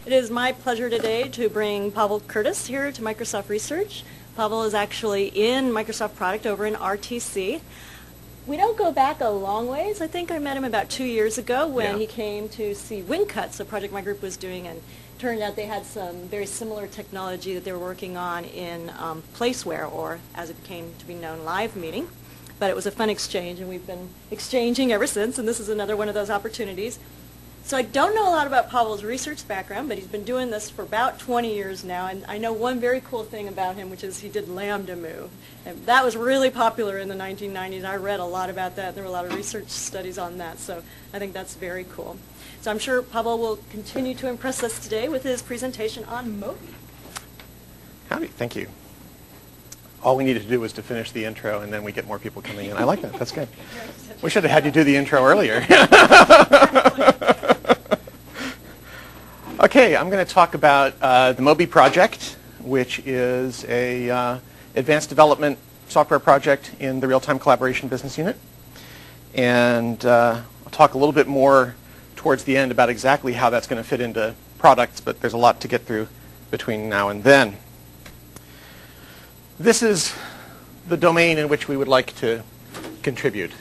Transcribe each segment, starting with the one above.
It is my pleasure today to bring Pavel Curtis here to Microsoft Research. Pavel is actually in Microsoft product over in RTC. We don't go back a long ways. I think I met him about 2 years ago when he came to see WinCuts, a project my group was doing, and turned out they had some very similar technology that they were working on in Placeware, or as it came to be known, Live Meeting. But it was a fun exchange, and we've been exchanging ever since, and this is another one of those opportunities. So I don't know a lot about Pavel's research background, but he's been doing this for about 20 years now, and I know one very cool thing about him, which is he did Lambda Move. And that was really popular in the 1990s. I read a lot about that. There were a lot of research studies on that, so I think that's very cool. So I'm sure Pavel will continue to impress us today with his presentation on Moby. Howdy, thank you. All we needed to do was to finish the intro, and then we get more people coming in. I like that. That's good. We should have had you do the intro earlier. Okay, I'm going to talk about the Moby project, which is a advanced development software project in the real-time collaboration business unit. And I'll talk a little bit more towards the end about exactly how that's going to fit into products, but there's a lot to get through between now and then. This is the domain in which we would like to contribute.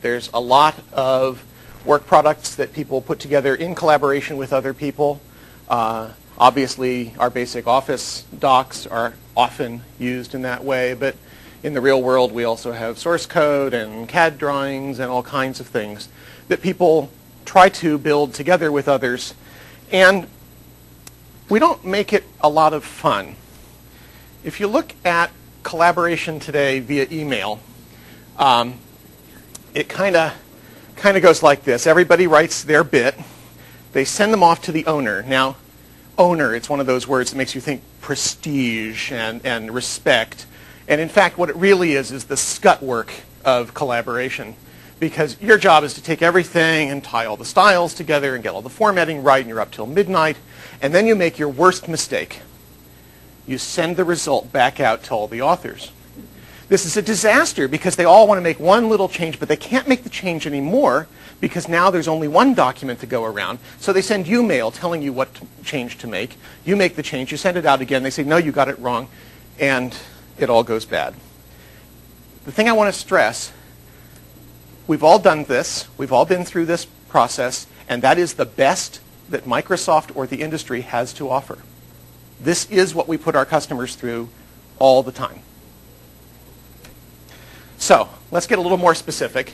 There's a lot of work products that people put together in collaboration with other people. Obviously, our basic Office docs are often used in that way, but in the real world, we also have source code and CAD drawings and all kinds of things that people try to build together with others. And we don't make it a lot of fun. If you look at collaboration today via email, it kind of goes like this. Everybody writes their bit. They send them off to the owner. Now, owner, it's one of those words that makes you think prestige and respect. And in fact, what it really is the scut work of collaboration. Because your job is to take everything and tie all the styles together and get all the formatting right, and you're up till midnight. And then you make your worst mistake. You send the result back out to all the authors. This is a disaster because they all want to make one little change, but they can't make the change anymore because now there's only one document to go around. So they send you mail telling you what change to make. You make the change. You send it out again. They say, no, you got it wrong. And it all goes bad. The thing I want to stress, we've all done this. We've all been through this process. And that is the best that Microsoft or the industry has to offer. This is what we put our customers through all the time. So let's get a little more specific.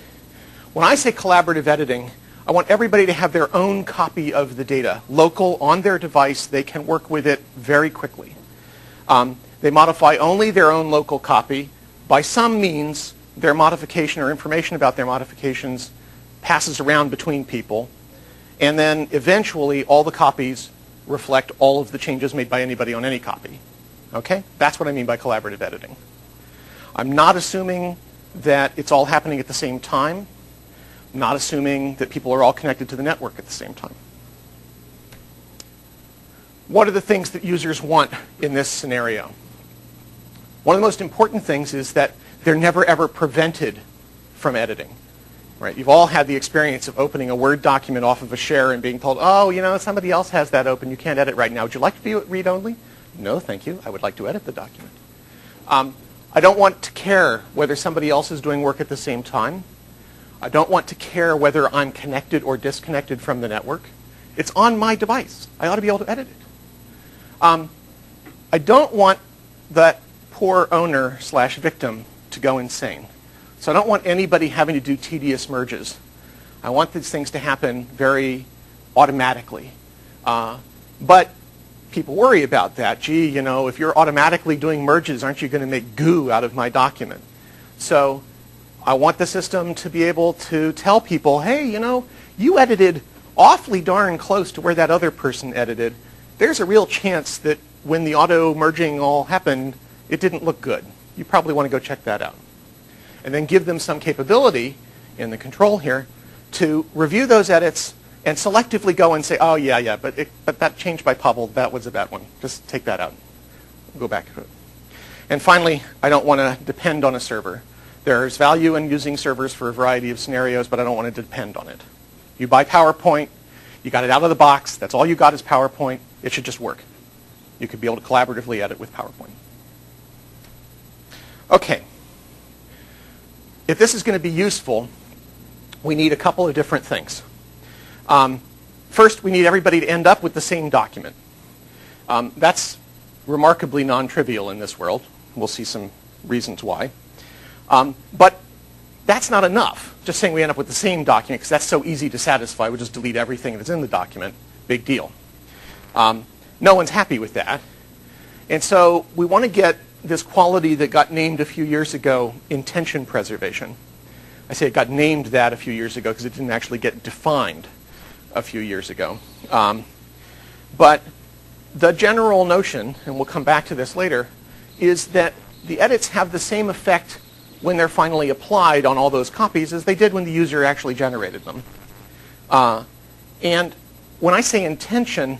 When I say collaborative editing, I want everybody to have their own copy of the data. Local, on their device, they can work with it very quickly. They modify only their own local copy. By some means, their modification or information about their modifications passes around between people. And then eventually, all the copies reflect all of the changes made by anybody on any copy. Okay? That's what I mean by collaborative editing. I'm not assuming that it's all happening at the same time. I'm not assuming that people are all connected to the network at the same time. What are the things that users want in this scenario? One of the most important things is that they're never ever prevented from editing. Right? You've all had the experience of opening a Word document off of a share and being told, oh, you know, somebody else has that open. You can't edit right now. Would you like to view it read-only? No, thank you. I would like to edit the document. I don't want to care whether somebody else is doing work at the same time. I don't want to care whether I'm connected or disconnected from the network. It's on my device. I ought to be able to edit it. I don't want that poor owner/victim to go insane. So I don't want anybody having to do tedious merges. I want these things to happen very automatically. But people worry about that. Gee, you know, if you're automatically doing merges, aren't you going to make goo out of my document? So I want the system to be able to tell people, hey, you know, you edited awfully darn close to where that other person edited. There's a real chance that when the auto merging all happened, it didn't look good. You probably want to go check that out. And then give them some capability in the control here to review those edits and selectively go and say, oh, yeah, but that change by Pavel, that was a bad one. Just take that out. Go back to it. And finally, I don't want to depend on a server. There's value in using servers for a variety of scenarios, but I don't want to depend on it. You buy PowerPoint, You got it out of the box. That's all you got is PowerPoint. It should just work. You could be able to collaboratively edit with PowerPoint. Okay. If this is going to be useful, we need a couple of different things. First, we need everybody to end up with the same document. That's remarkably non-trivial in this world. We'll see some reasons why. But that's not enough, just saying we end up with the same document, because that's so easy to satisfy. We just delete everything that's in the document. Big deal. No one's happy with that. And so we want to get this quality that got named a few years ago, intention preservation. I say it got named that a few years ago because it didn't actually get defined a few years ago. But the general notion, and we'll come back to this later, is that the edits have the same effect when they're finally applied on all those copies as they did when the user actually generated them. And when I say intention,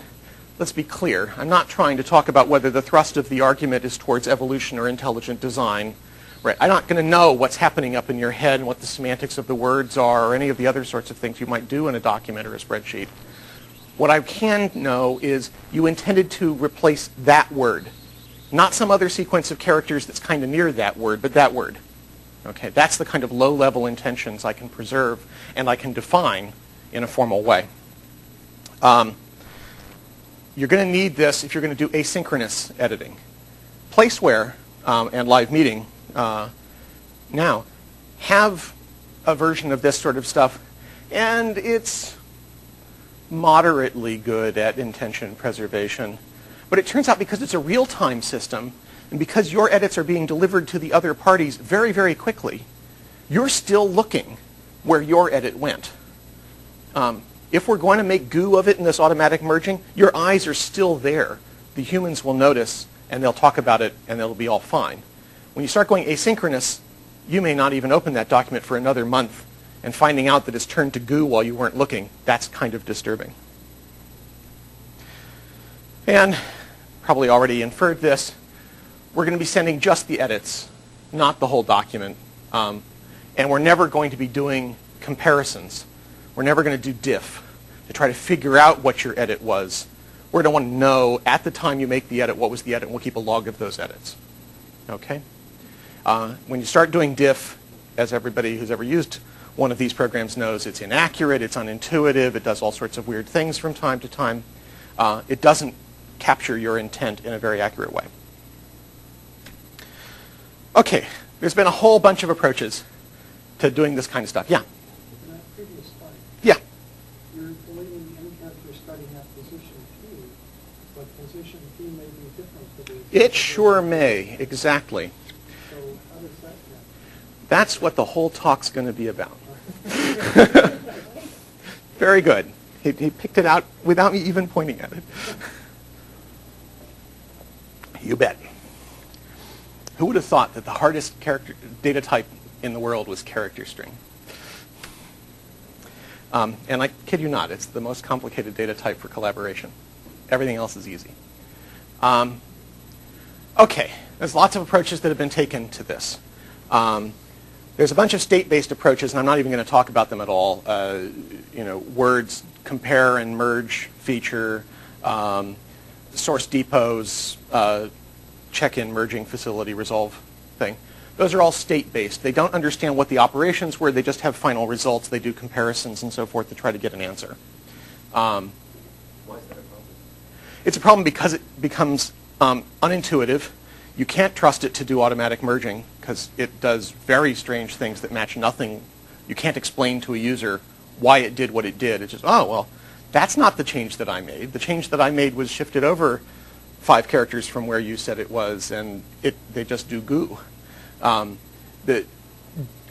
let's be clear. I'm not trying to talk about whether the thrust of the argument is towards evolution or intelligent design. Right? I'm not going to know what's happening up in your head and what the semantics of the words are or any of the other sorts of things you might do in a document or a spreadsheet. What I can know is you intended to replace that word, not some other sequence of characters that's kind of near that word, but that word. Okay? That's the kind of low-level intentions I can preserve and I can define in a formal way. You're going to need this if you're going to do asynchronous editing. Placeware and Live Meeting now have a version of this sort of stuff, and it's moderately good at intention preservation. But it turns out because it's a real-time system, and because your edits are being delivered to the other parties very, very quickly, you're still looking where your edit went. If we're going to make goo of it in this automatic merging, your eyes are still there. The humans will notice, and they'll talk about it, and it'll be all fine. When you start going asynchronous, you may not even open that document for another month, and finding out that it's turned to goo while you weren't looking, that's kind of disturbing. And probably already inferred this, we're going to be sending just the edits, not the whole document. And we're never going to be doing comparisons. We're never going to do diff to try to figure out what your edit was. We're going to want to know at the time you make the edit what was the edit, and we'll keep a log of those edits. Okay? When you start doing diff, as everybody who's ever used one of these programs knows, it's inaccurate, it's unintuitive, it does all sorts of weird things from time to time. It doesn't capture your intent in a very accurate way. Okay, there's been a whole bunch of approaches to doing this kind of stuff. Yeah? In that previous slide, Yeah. you're deleting any character starting at position P, but position P may be different for the... It sure may, exactly. So how does that happen? That's what the whole talk's going to be about. Very good. He picked it out without me even pointing at it. You bet. Who would have thought that the hardest character data type in the world was character string? And I kid you not, it's the most complicated data type for collaboration. Everything else is easy. Okay, there's lots of approaches that have been taken to this. There's a bunch of state-based approaches, and I'm not even going to talk about them at all. Words, compare and merge feature, source depots, check-in merging facility resolve thing. Those are all state-based. They don't understand what the operations were. They just have final results. They do comparisons and so forth to try to get an answer. Why is that a problem? It's a problem because it becomes unintuitive. You can't trust it to do automatic merging because it does very strange things that match nothing. You can't explain to a user why it did what it did. It's just, oh, well, that's not the change that I made. The change that I made was shifted over 5 characters from where you said it was, and they just do goo.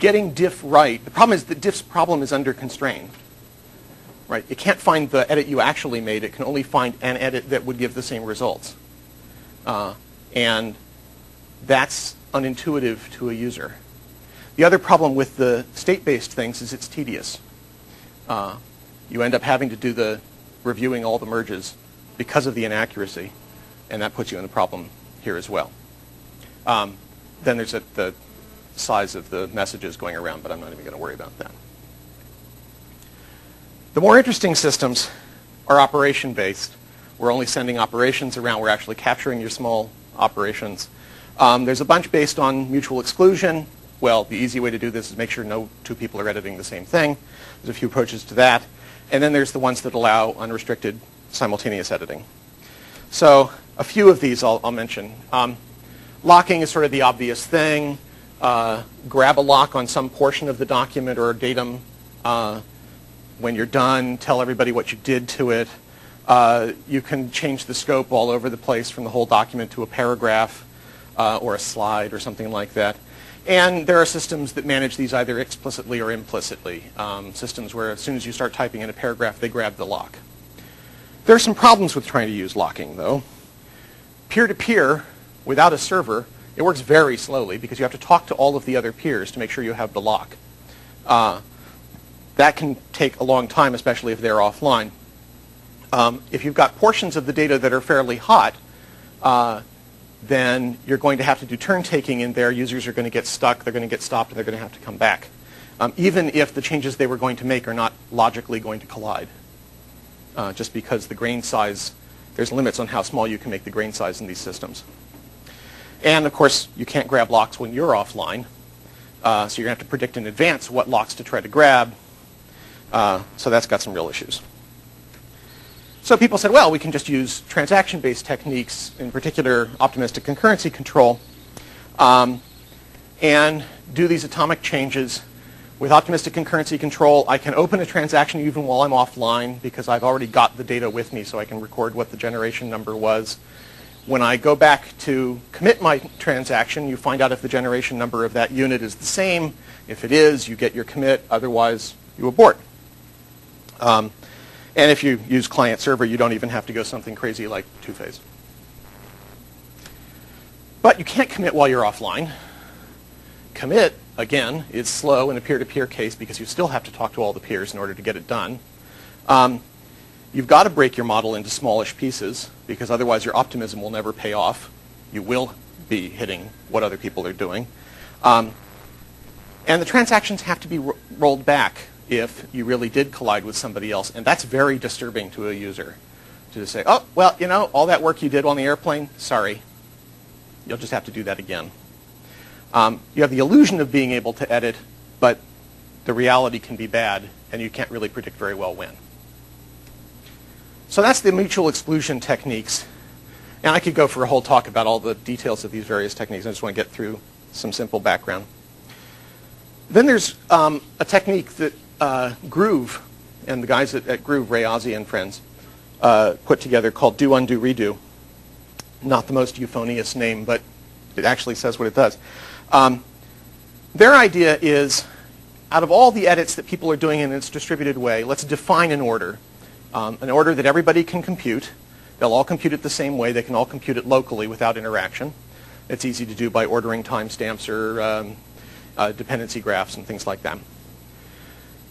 Getting diff right, the problem is that diff's problem is under constraint. Right? It can't find the edit you actually made. It can only find an edit that would give the same results. And that's unintuitive to a user. The other problem with the state-based things is it's tedious. You end up having to do the reviewing all the merges because of the inaccuracy, and that puts you in a problem here as well. Then there's the size of the messages going around, but I'm not even going to worry about that. The more interesting systems are operation-based. We're only sending operations around. We're actually capturing your small operations. There's a bunch based on mutual exclusion. Well, the easy way to do this is make sure no two people are editing the same thing. There's a few approaches to that. And then there's the ones that allow unrestricted simultaneous editing. So a few of these I'll mention. Locking is sort of the obvious thing. Grab a lock on some portion of the document or datum. When you're done, tell everybody what you did to it. You can change the scope all over the place from the whole document to a paragraph or a slide or something like that. And there are systems that manage these either explicitly or implicitly. Systems where as soon as you start typing in a paragraph, they grab the lock. There are some problems with trying to use locking, though. Peer-to-peer, without a server, it works very slowly because you have to talk to all of the other peers to make sure you have the lock. That can take a long time, especially if they're offline. If you've got portions of the data that are fairly hot, then you're going to have to do turn taking in there. Users are going to get stuck, they're going to get stopped, and they're going to have to come back. Even if the changes they were going to make are not logically going to collide. Just because the grain size, there's limits on how small you can make the grain size in these systems. And of course, you can't grab locks when you're offline. So you're going to have to predict in advance what locks to try to grab. So that's got some real issues. So people said, well, we can just use transaction-based techniques, in particular optimistic concurrency control, and do these atomic changes. With optimistic concurrency control, I can open a transaction even while I'm offline because I've already got the data with me, so I can record what the generation number was. When I go back to commit my transaction, you find out if the generation number of that unit is the same. If it is, you get your commit. Otherwise, you abort. And if you use client-server, you don't even have to go something crazy like two-phase. But you can't commit while you're offline. Commit, again, is slow in a peer-to-peer case because you still have to talk to all the peers in order to get it done. You've got to break your model into smallish pieces because otherwise your optimism will never pay off. You will be hitting what other people are doing. And the transactions have to be rolled back if you really did collide with somebody else. And that's very disturbing to a user to just say, oh, well, you know, all that work you did on the airplane, sorry. You'll just have to do that again. You have the illusion of being able to edit, but the reality can be bad, and you can't really predict very well when. So that's the mutual exclusion techniques. And I could go for a whole talk about all the details of these various techniques. I just want to get through some simple background. Then there's a technique that Groove and the guys at Groove, Ray Ozzie and friends, put together called do, undo, redo. Not the most euphonious name, but it actually says what it does. Their idea is, out of all the edits that people are doing in this distributed way, let's define an order that everybody can compute. They'll all compute it the same way. They can all compute it locally without interaction. It's easy to do by ordering timestamps or dependency graphs and things like that.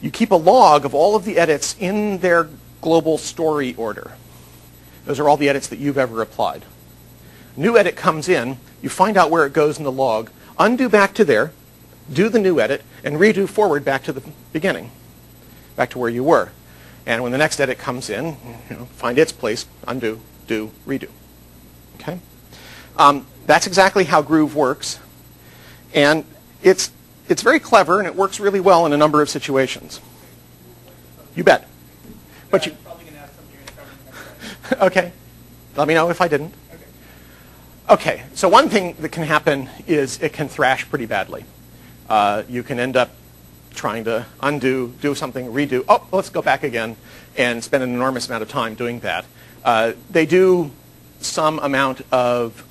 You keep a log of all of the edits in their global story order. Those are all the edits that you've ever applied. New edit comes in, you find out where it goes in the log, undo back to there, do the new edit, and redo forward back to the beginning, back to where you were. And when the next edit comes in, find its place, undo, do, redo. Okay? That's exactly how Groove works. And it's very clever, and it works really well in a number of situations. You bet. But you probably going to ask something you're going to cover next time. Okay. Let me know if I didn't. Okay, so one thing that can happen is it can thrash pretty badly. You can end up trying to undo, do something, redo. Oh, let's go back again and spend an enormous amount of time doing that. They do some amount of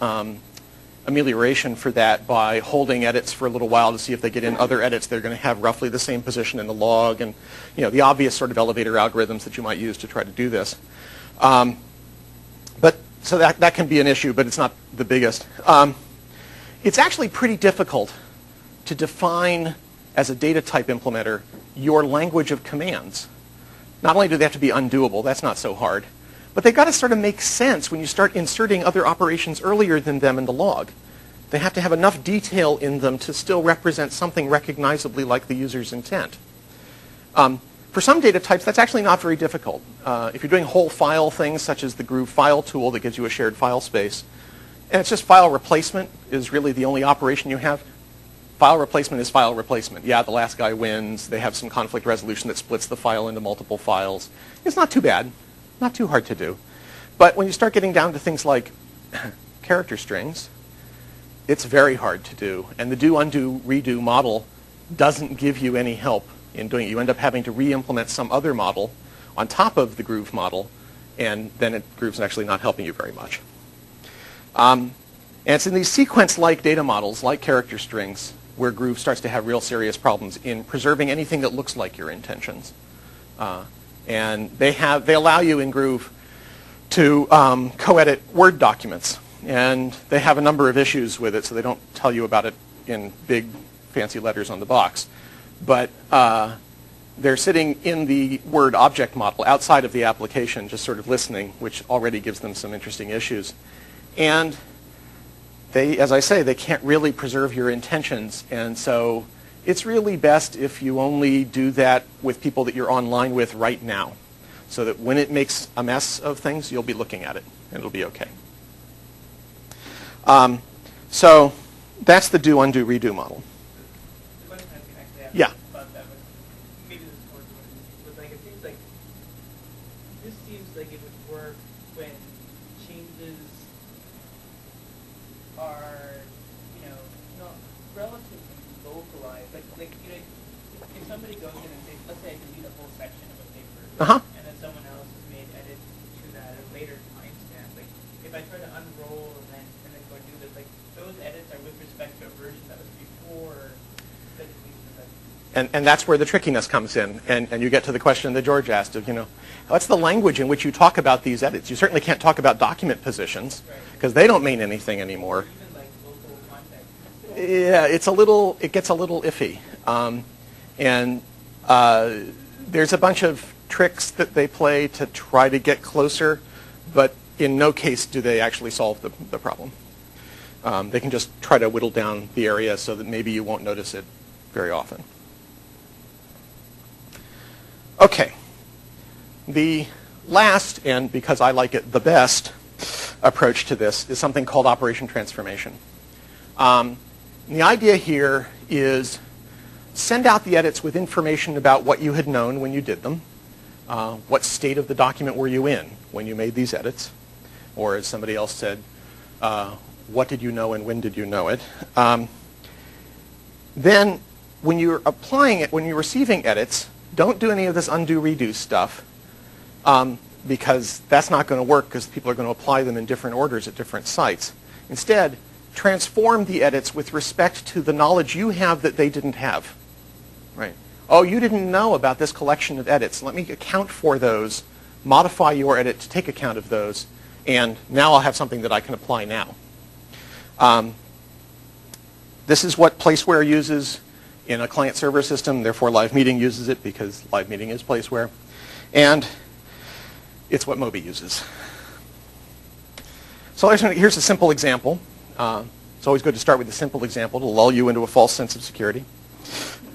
amelioration for that by holding edits for a little while to see if they get in other edits that are going to have roughly the same position in the log, and the obvious sort of elevator algorithms that you might use to try to do this. So that can be an issue, but it's not the biggest. It's actually pretty difficult to define, as a data type implementer, your language of commands. Not only do they have to be undoable, that's not so hard, but they've got to sort of make sense when you start inserting other operations earlier than them in the log. They have to have enough detail in them to still represent something recognizably like the user's intent. For some data types, that's actually not very difficult. If you're doing whole file things, such as the Groove file tool that gives you a shared file space, and it's just file replacement is really the only operation you have. File replacement is file replacement. Yeah, the last guy wins. They have some conflict resolution that splits the file into multiple files. It's not too bad, not too hard to do. But when you start getting down to things like character strings, it's very hard to do. And the do, undo, redo model doesn't give you any help in doing it. You end up having to re-implement some other model on top of the Groove model, and then Groove's actually not helping you very much. And it's in these sequence-like data models, like character strings, where Groove starts to have real serious problems in preserving anything that looks like your intentions. And they allow you in Groove to co-edit Word documents. And they have a number of issues with it, so they don't tell you about it in big, fancy letters on the box. But they're sitting in the Word object model outside of the application, just sort of listening, which already gives them some interesting issues. And they, as I say, they can't really preserve your intentions. And so it's really best if you only do that with people that you're online with right now, so that when it makes a mess of things, you'll be looking at it, and it'll be okay. So that's the do, undo, redo model. The question I was going to actually ask Yeah. about that was, maybe this is more was like, it seems like, this seems like it would work when changes are, not relatively localized. Like if somebody goes in and says, let's say I delete a whole section of a paper, and then someone else has made edits to that at a later timestamp, like if I try to unroll and then go do this, like those edits are with respect to a version that was before the deletion. And that's where the trickiness comes in. And you get to the question that George asked of, what's the language in which you talk about these edits? You certainly can't talk about document positions, because they don't mean anything anymore. Even like local context. Yeah, it gets a little iffy. There's a bunch of tricks that they play to try to get closer, but in no case do they actually solve the problem. They can just try to whittle down the area so that maybe you won't notice it very often. Okay. The last, and because I like it the best, approach to this is something called operation transformation. The idea here is send out the edits with information about what you had known when you did them. What state of the document were you in when you made these edits? Or as somebody else said, what did you know and when did you know it? Then when you're applying it, when you're receiving edits, don't do any of this undo redo stuff, because that's not going to work, because people are going to apply them in different orders at different sites. Instead, transform the edits with respect to the knowledge you have that they didn't have. Right? Oh, you didn't know about this collection of edits. Let me account for those, modify your edit to take account of those, and now I'll have something that I can apply now. This is what Placeware uses in a client-server system. Therefore, Live Meeting uses it, because Live Meeting is Placeware. And it's what Moby uses. So here's a simple example. It's always good to start with a simple example to lull you into a false sense of security.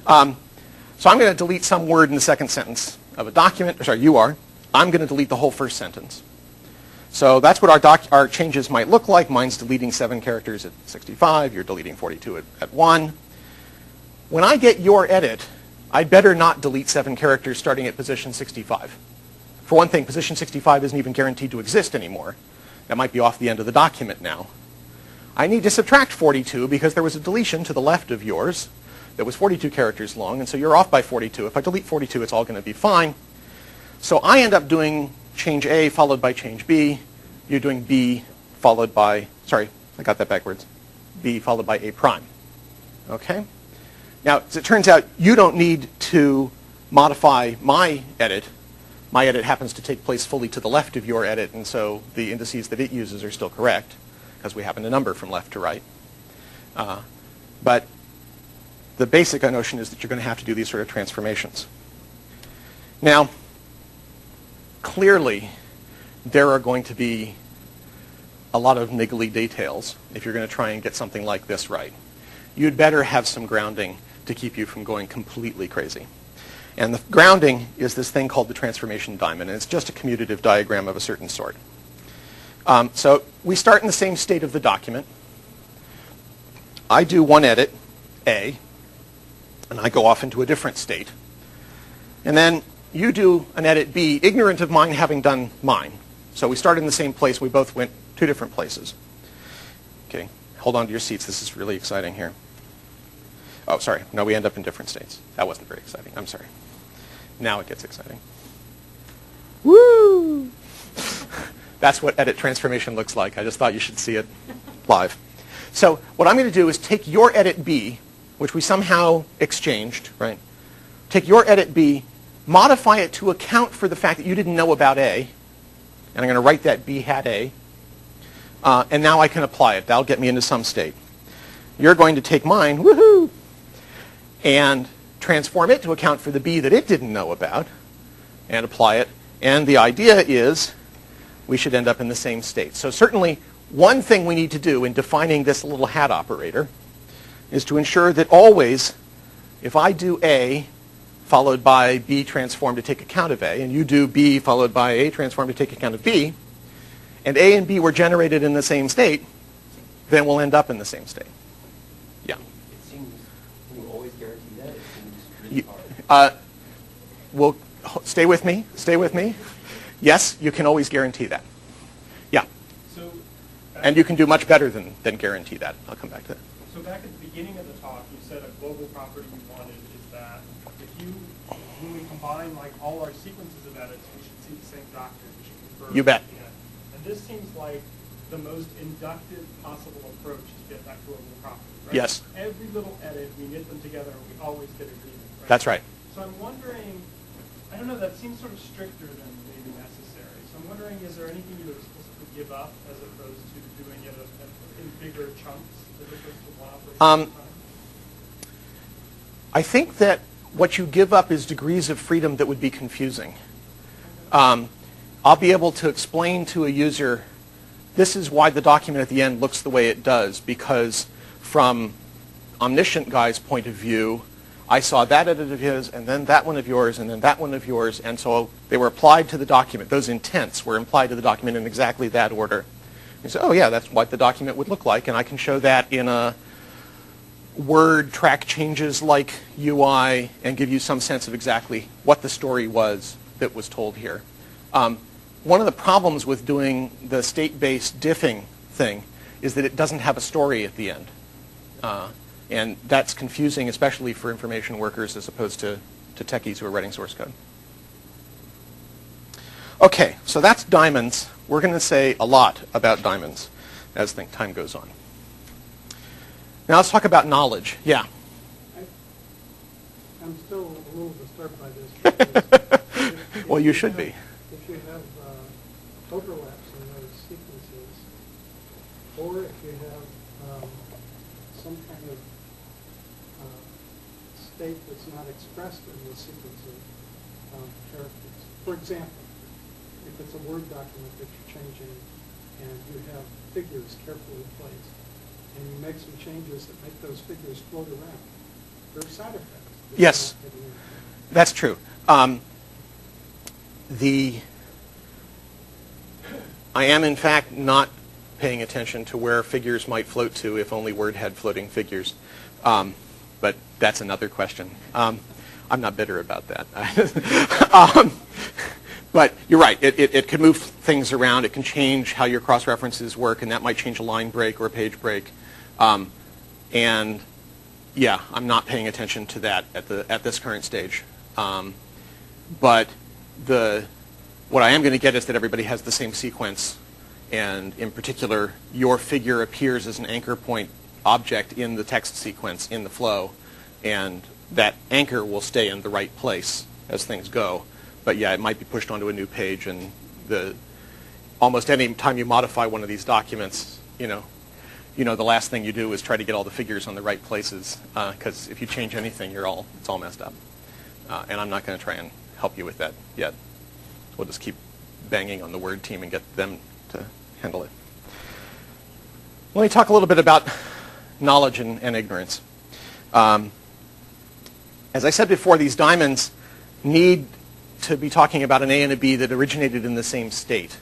So I'm going to delete some word in the second sentence of a document. Or sorry, you are. I'm going to delete the whole first sentence. So that's what our changes might look like. Mine's deleting 7 characters at 65. You're deleting 42 at 1. When I get your edit, I'd better not delete 7 characters starting at position 65. For one thing, position 65 isn't even guaranteed to exist anymore. That might be off the end of the document now. I need to subtract 42 because there was a deletion to the left of yours that was 42 characters long, and so you're off by 42. If I delete 42, it's all going to be fine. So I end up doing change A followed by change B. You're doing B followed by, sorry, I got that backwards, B followed by A prime. Okay? Now, as it turns out, you don't need to modify my edit. My edit happens to take place fully to the left of your edit, and so the indices that it uses are still correct, because we happen to number from left to right. But the basic notion is that you're going to have to do these sort of transformations. Now, clearly, there are going to be a lot of niggly details if you're going to try and get something like this right. You'd better have some grounding to keep you from going completely crazy. And the grounding is this thing called the transformation diamond, and it's just a commutative diagram of a certain sort. So we start in the same state of the document. I do one edit, A, and I go off into a different state. And then you do an edit B, ignorant of mine having done mine. So we started in the same place. We both went 2 different places. Okay, hold on to your seats. This is really exciting here. Oh, sorry. No, we end up in different states. That wasn't very exciting. I'm sorry. Now it gets exciting. Woo! That's what edit transformation looks like. I just thought you should see it live. So what I'm going to do is take your edit B, which we somehow exchanged, right? Take your edit B, modify it to account for the fact that you didn't know about A, and I'm going to write that B hat A, and now I can apply it. That'll get me into some state. You're going to take mine, woohoo, and transform it to account for the B that it didn't know about, and apply it. And the idea is we should end up in the same state. So certainly one thing we need to do in defining this little hat operator is to ensure that always, if I do A followed by B transformed to take account of A, and you do B followed by A transformed to take account of B, and A and B were generated in the same state, then we'll end up in the same state. Yeah. It seems, can you always guarantee that? It seems really hard. Well, stay with me. Stay with me. Yes, you can always guarantee that. Yeah. So, And you can do much better than guarantee that. I'll come back to that. so back at the beginning of the talk, you said a global property you wanted is that when we combine like all our sequences of edits, we should see the same doctor. We should converge You bet. at the end. And this seems like the most inductive possible approach to get that global property, right? Yes. Every little edit, we knit them together, and we always get agreement, right? That's right. So I'm wondering, I don't know, that seems sort of stricter than maybe necessary. So I'm wondering, is there anything you would explicitly give up as opposed to doing it in bigger chunks as opposed to one operation at a time? I think that what you give up is degrees of freedom that would be confusing. I'll be able to explain to a user, this is why the document at the end looks the way it does, because from omniscient guy's point of view, I saw that edit of his, and then that one of yours, and then that one of yours, and so they were applied to the document. Those intents were applied to the document in exactly that order. You say, oh yeah, that's what the document would look like, and I can show that in a Word track changes like UI and give you some sense of exactly what the story was that was told here. One of the problems with doing the state-based diffing thing is that it doesn't have a story at the end. And that's confusing, especially for information workers as opposed to techies who are writing source code. Okay, so that's diamonds. We're going to say a lot about diamonds as time goes on. Now let's talk about knowledge. Yeah. I'm still a little disturbed by this. because if Well, you should be. If you have overlaps in those sequences, or if you have some kind of state that's not expressed in the sequence of characters. For example, if it's a Word document that you're changing and you have figures carefully placed, and you make some changes that make those figures float around, there are side effects. Yes, that's true. I am, in fact, not paying attention to where figures might float to if only Word had floating figures. But that's another question. I'm not bitter about that. But you're right. It can move things around. It can change how your cross-references work, and that might change a line break or a page break. And yeah, I'm not paying attention to that at this current stage. But what I am going to get is that everybody has the same sequence, and in particular, your figure appears as an anchor point object in the text sequence in the flow, and that anchor will stay in the right place as things go. But yeah, it might be pushed onto a new page, and almost any time you modify one of these documents, the last thing you do is try to get all the figures on the right places, because if you change anything, it's all messed up. And I'm not going to try and help you with that yet. We'll just keep banging on the Word team and get them to handle it. Let me talk a little bit about knowledge and ignorance. As I said before, these diamonds need to be talking about an A and a B that originated in the same state.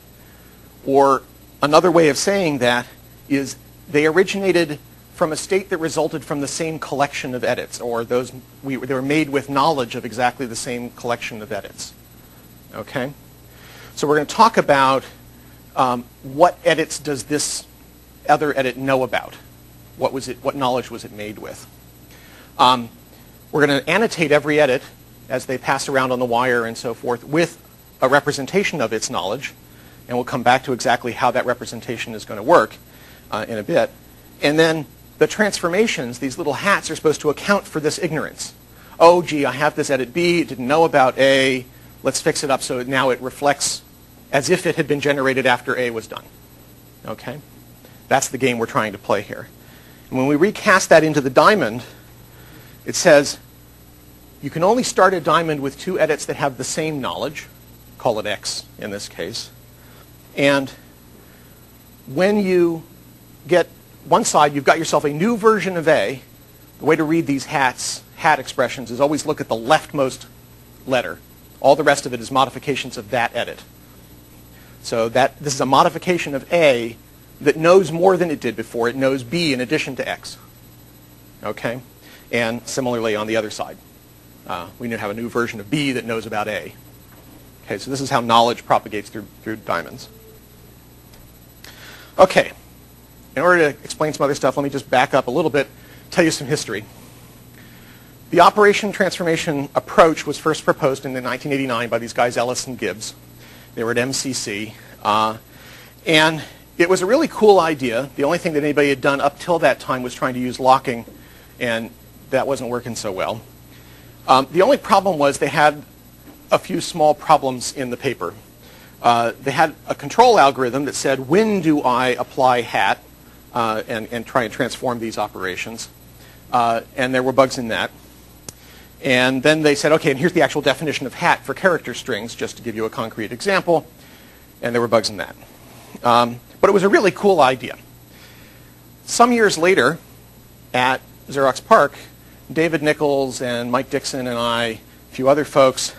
Or another way of saying that is they originated from a state that resulted from the same collection of edits, or they were made with knowledge of exactly the same collection of edits. Okay? So we're going to talk about what edits does this other edit know about? What knowledge was it made with? We're going to annotate every edit as they pass around on the wire and so forth with a representation of its knowledge, and we'll come back to exactly how that representation is going to work in a bit. And then the transformations, these little hats, are supposed to account for this ignorance. Oh, gee, I have this edit B, it didn't know about A, let's fix it up so now it reflects as if it had been generated after A was done. Okay? That's the game we're trying to play here. And when we recast that into the diamond, it says you can only start a diamond with two edits that have the same knowledge, call it X in this case. And when you get one side, you've got yourself a new version of A. The way to read these hat expressions is always look at the leftmost letter. All the rest of it is modifications of that edit. So this is a modification of A that knows more than it did before. It knows B in addition to X. Okay? And similarly on the other side. We now have a new version of B that knows about A. Okay, so this is how knowledge propagates through diamonds. Okay. In order to explain some other stuff, let me just back up a little bit, tell you some history. The operation transformation approach was first proposed in 1989 by these guys, Ellis and Gibbs. They were at MCC. And it was a really cool idea. The only thing that anybody had done up till that time was trying to use locking, and that wasn't working so well. The only problem was they had a few small problems in the paper. They had a control algorithm that said, when do I apply hat and try and transform these operations? And there were bugs in that. And then they said, okay, and here's the actual definition of hat for character strings, just to give you a concrete example. And there were bugs in that. But it was a really cool idea. Some years later, at Xerox PARC, David Nichols and Mike Dixon and I, a few other folks,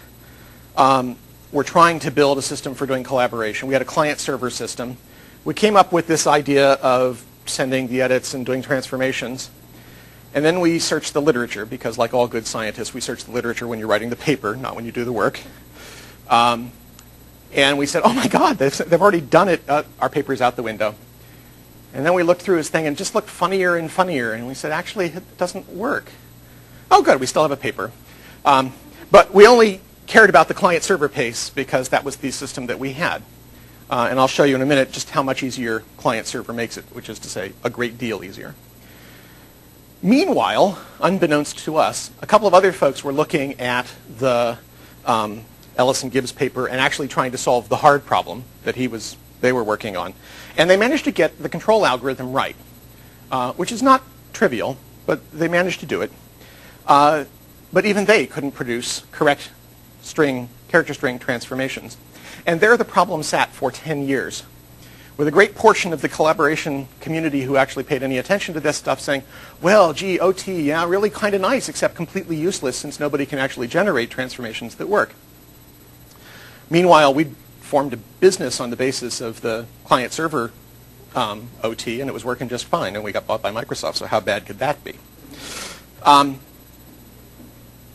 were trying to build a system for doing collaboration. We had a client-server system. We came up with this idea of sending the edits and doing transformations. And then we searched the literature, because like all good scientists, we search the literature when you're writing the paper, not when you do the work. And we said, oh my God, they've already done it. Our paper's out the window. And then we looked through his thing and it just looked funnier and funnier. And we said, actually, it doesn't work. Oh, good, we still have a paper. But we only cared about the client-server pace because that was the system that we had. And I'll show you in a minute just how much easier client-server makes it, which is to say a great deal easier. Meanwhile, unbeknownst to us, a couple of other folks were looking at the Ellis and Gibbs paper and actually trying to solve the hard problem that they were working on. And they managed to get the control algorithm right, which is not trivial, but they managed to do it. But even they couldn't produce correct character string transformations. And there the problem sat for 10 years, with a great portion of the collaboration community who actually paid any attention to this stuff saying, well, gee, OT, yeah, really kind of nice, except completely useless since nobody can actually generate transformations that work. Meanwhile, we formed a business on the basis of the client-server OT, and it was working just fine, and we got bought by Microsoft, so how bad could that be?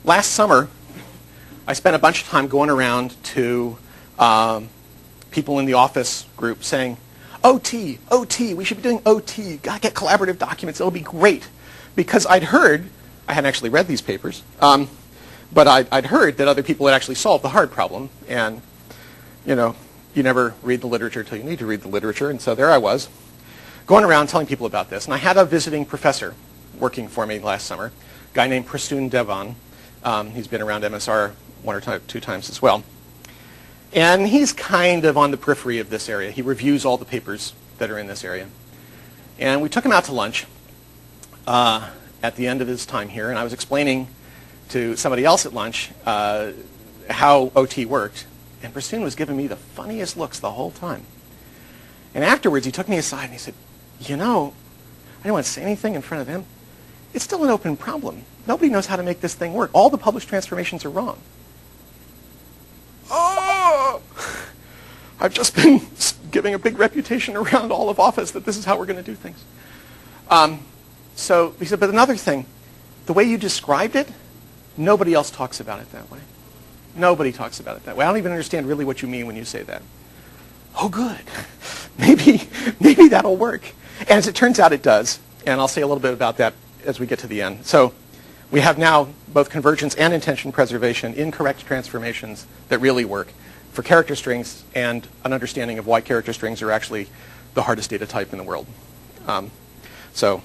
Last summer, I spent a bunch of time going around to people in the office group saying, OT, OT, we should be doing OT. Got to get collaborative documents. It'll be great. Because I'd heard, I hadn't actually read these papers, but I'd heard that other people had actually solved the hard problem. And, you know, you never read the literature until you need to read the literature. And so there I was, going around telling people about this. And I had a visiting professor working for me last summer, a guy named Prasoon Devan. He's been around MSR one or two times as well. And he's kind of on the periphery of this area. He reviews all the papers that are in this area. And we took him out to lunch at the end of his time here, and I was explaining to somebody else at lunch how OT worked. And Prasoon was giving me the funniest looks the whole time. And afterwards, he took me aside and he said, you know, I didn't want to say anything in front of him. It's still an open problem. Nobody knows how to make this thing work. All the published transformations are wrong. I've just been giving a big reputation around all of Office that this is how we're going to do things. So he said, but another thing, the way you described it, nobody else talks about it that way. Nobody talks about it that way. I don't even understand really what you mean when you say that. Oh, good. Maybe that'll work. And as it turns out, it does. And I'll say a little bit about that as we get to the end. So we have now both convergence and intention preservation in correct transformations that really work for character strings and an understanding of why character strings are actually the hardest data type in the world. So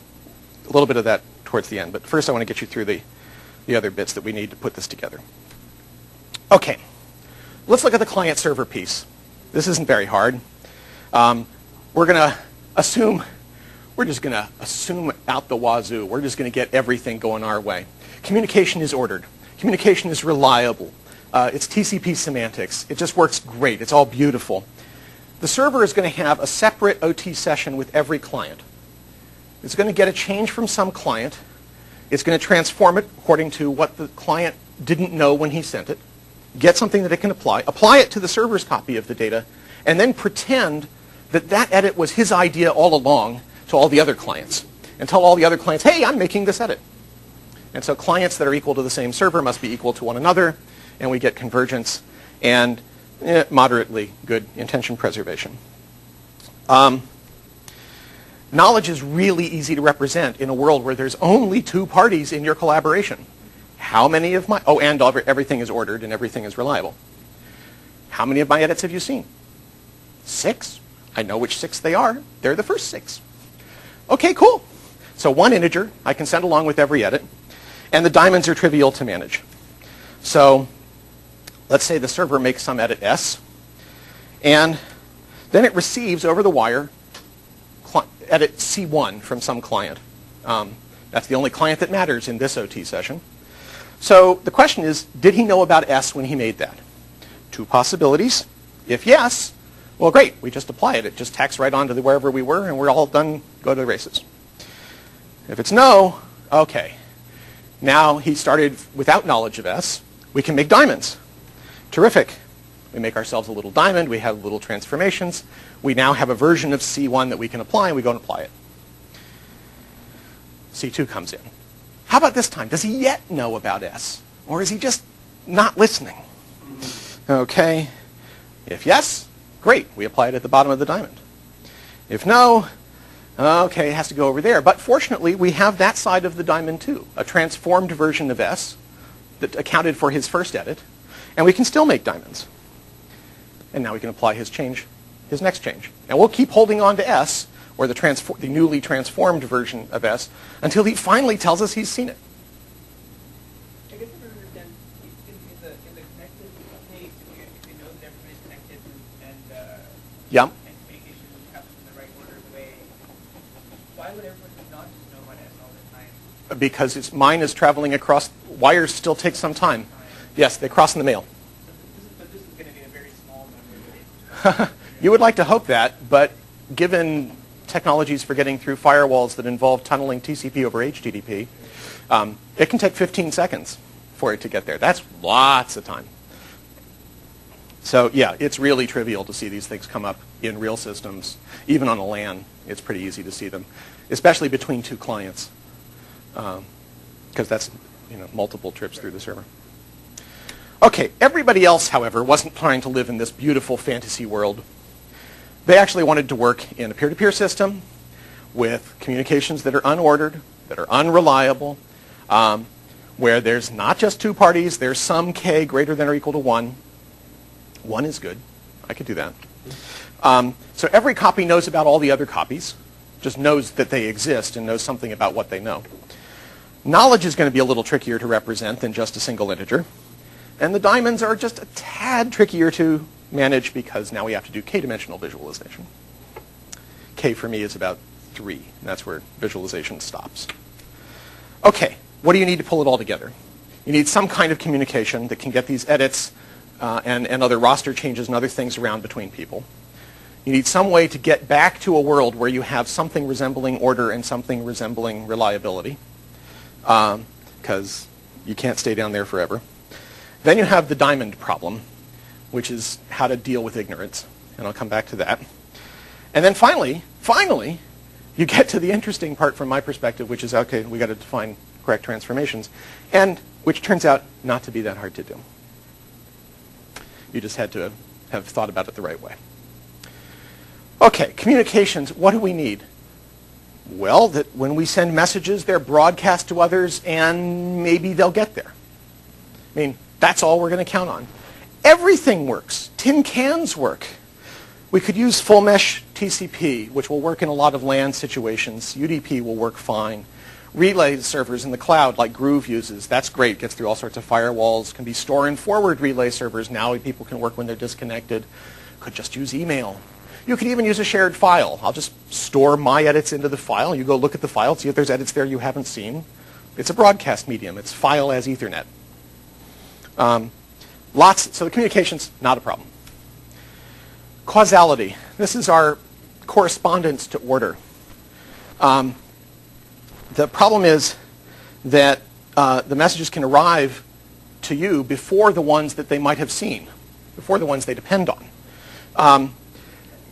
a little bit of that towards the end. But first I want to get you through the other bits that we need to put this together. Okay, let's look at the client-server piece. This isn't very hard. We're just going to assume out the wazoo. We're just going to get everything going our way. Communication is ordered. Communication is reliable. It's TCP semantics. It just works great. It's all beautiful. The server is going to have a separate OT session with every client. It's going to get a change from some client. It's going to transform it according to what the client didn't know when he sent it, get something that it can apply it to the server's copy of the data, and then pretend that that edit was his idea all along to all the other clients, and tell all the other clients, hey, I'm making this edit. And so clients that are equal to the same server must be equal to one another, and we get convergence and moderately good intention preservation. Knowledge is really easy to represent in a world where there's only two parties in your collaboration. How many of my, and everything is ordered and everything is reliable. How many of my edits have you seen? 6. I know which 6 they are. They're the first 6. Okay, cool. So one integer I can send along with every edit, and the diamonds are trivial to manage. So let's say the server makes some edit S, and then it receives over the wire edit C1 from some client. That's the only client that matters in this OT session. So the question is, did he know about S when he made that? 2 possibilities. If yes, well, great. We just apply it. It just tacks right onto wherever we were, and we're all done. Go to the races. If it's no, okay. Now he started without knowledge of S. We can make diamonds. Terrific. We make ourselves a little diamond. We have little transformations. We now have a version of C1 that we can apply, and we go and apply it. C2 comes in. How about this time? Does he yet know about S? Or is he just not listening? Okay. If yes, great. We apply it at the bottom of the diamond. If no, okay, it has to go over there. But fortunately, we have that side of the diamond too, a transformed version of S that accounted for his first edit. And we can still make diamonds. And now we can apply his next change. And we'll keep holding on to S, or the newly transformed version of S, until he finally tells us he's seen it. I guess I don't understand, in the connected case, if you know that everybody's connected Yeah. and communication happens in the right order, the way, why would everyone not just know about S all the time? Because mine is traveling across, wires still take some time. Yes, they cross in the mail. But this is going to be a very small number of days. You would like to hope that, but given technologies for getting through firewalls that involve tunneling TCP over HTTP, it can take 15 seconds for it to get there. That's lots of time. So yeah, it's really trivial to see these things come up in real systems. Even on a LAN, it's pretty easy to see them, especially between 2 clients, because that's multiple trips through the server. Okay, everybody else, however, wasn't trying to live in this beautiful fantasy world. They actually wanted to work in a peer-to-peer system with communications that are unordered, that are unreliable, where there's not just 2 parties, there's some k greater than or equal to 1. 1 is good. I could do that. So every copy knows about all the other copies, just knows that they exist and knows something about what they know. Knowledge is going to be a little trickier to represent than just a single integer. And the diamonds are just a tad trickier to manage because now we have to do k-dimensional visualization. K for me is about 3, and that's where visualization stops. Okay, what do you need to pull it all together? You need some kind of communication that can get these edits and other roster changes and other things around between people. You need some way to get back to a world where you have something resembling order and something resembling reliability, because you can't stay down there forever. Then you have the diamond problem, which is how to deal with ignorance. and I'll come back to that. And then finally, you get to the interesting part from my perspective, which is, okay, we got to define correct transformations, and which turns out not to be that hard to do. You just had to have thought about it the right way. Okay, communications, what do we need? Well, that when we send messages, they're broadcast to others, and maybe they'll get there. I mean, that's all we're going to count on. Everything works. Tin cans work. We could use full mesh TCP, which will work in a lot of LAN situations. UDP will work fine. Relay servers in the cloud, like Groove uses, that's great. Gets through all sorts of firewalls. Can be store and forward relay servers. Now people can work when they're disconnected. Could just use email. You could even use a shared file. I'll just store my edits into the file. You go look at the file, see if there's edits there you haven't seen. It's a broadcast medium. It's file as Ethernet. So the communication's not a problem. Causality. This is our correspondence to order. The problem is that the messages can arrive to you before the ones that they might have seen, before the ones they depend on.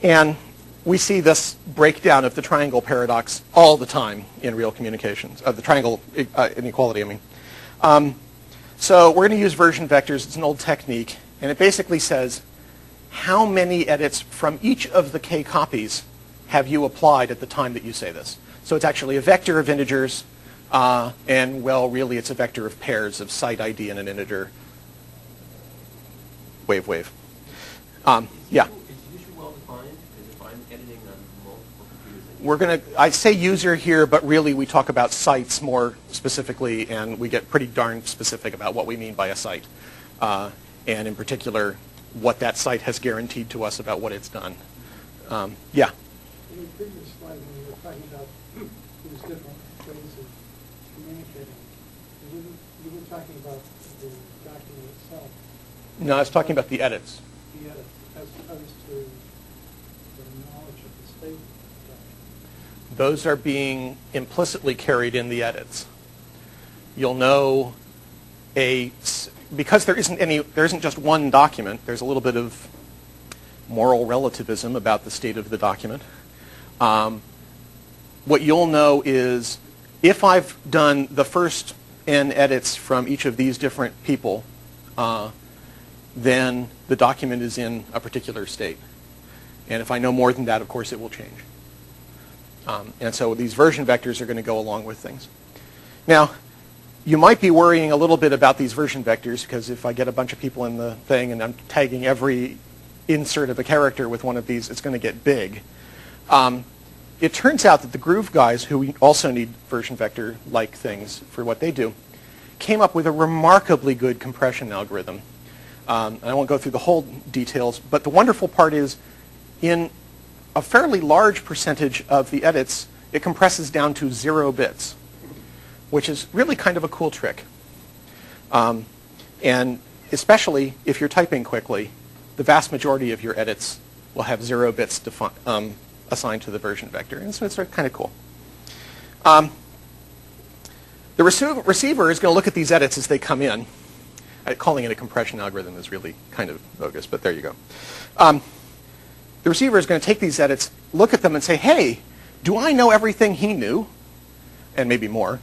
And we see this breakdown of the triangle paradox all the time in real communications, the triangle inequality, I mean. So we're going to use version vectors. It's an old technique. And it basically says, how many edits from each of the k copies have you applied at the time that you say this? So it's actually a vector of integers. And, well, really, it's a vector of pairs of site ID and an integer. Wave. Yeah. Is user well defined? Because if I'm editing on multiple computers, We're going to, I say user here, but really we talk about sites more specifically, and we get pretty darn specific about what we mean by a site. And in particular, what that site has guaranteed to us about what it's done. Yeah? In the previous slide, when you were talking about these different ways of communicating, you were talking about the document itself, No, I was talking about the edits. the edit, as opposed to the knowledge of the state of the document. Those are being implicitly carried in the edits. You'll know because there isn't just one document, there's a little bit of moral relativism about the state of the document. What you'll know is if I've done the first n edits from each of these different people, then the document is in a particular state. And if I know more than that, of course, it will change. And so these version vectors are going to go along with things. Now, you might be worrying a little bit about these version vectors, because if I get a bunch of people in the thing and I'm tagging every insert of a character with one of these, it's going to get big. It turns out that the Groove guys, who also need version vector-like things for what they do, came up with a remarkably good compression algorithm. And I won't go through the whole details, but the wonderful part is in a fairly large percentage of the edits, it compresses down to 0 bits, which is really kind of a cool trick. And especially if you're typing quickly, the vast majority of your edits will have 0 bits assigned to the version vector. And so it's kind of cool. The receiver is going to look at these edits as they come in. Calling it a compression algorithm is really kind of bogus, but there you go. The receiver is going to take these edits, look at them, and say, hey, do I know everything he knew? And maybe more.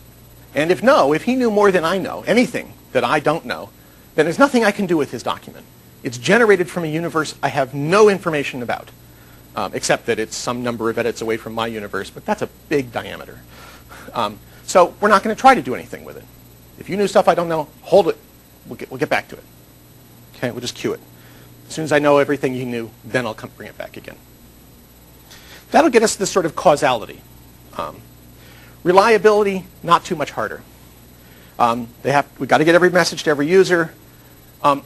And if he knew more than I know, anything that I don't know, then there's nothing I can do with his document. It's generated from a universe I have no information about, except that it's some number of edits away from my universe, but that's a big diameter. So we're not going to try to do anything with it. If you knew stuff I don't know, hold it. We'll get back to it. Okay, we'll just queue it. As soon as I know everything you knew, then I'll come bring it back again. That'll get us this sort of causality. Reliability, not too much harder. We've got to get every message to every user.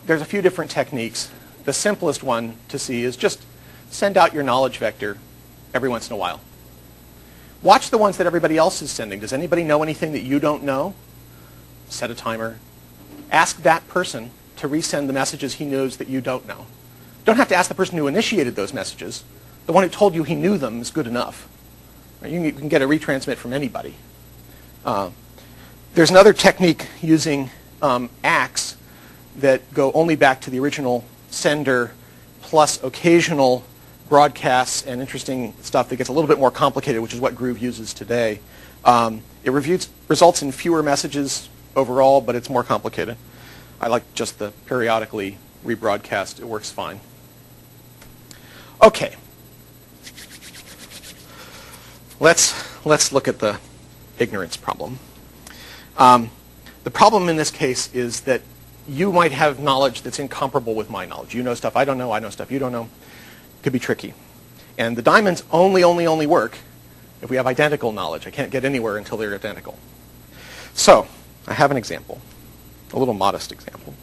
There's a few different techniques. The simplest one to see is just send out your knowledge vector every once in a while. Watch the ones that everybody else is sending. Does anybody know anything that you don't know? Set a timer. Ask that person to resend the messages he knows that you don't know. Don't have to ask the person who initiated those messages. The one who told you he knew them is good enough. You can get a retransmit from anybody. There's another technique using ACKs that go only back to the original sender plus occasional broadcasts and interesting stuff that gets a little bit more complicated, which is what Groove uses today. It results in fewer messages overall, but it's more complicated. I like just the periodically rebroadcast. It works fine. Okay. Let's look at the ignorance problem. The problem in this case is that you might have knowledge that's incomparable with my knowledge. You know stuff I don't know, I know stuff you don't know. It could be tricky. And the diamonds only work if we have identical knowledge. I can't get anywhere until they're identical. So, I have an example, a little modest example.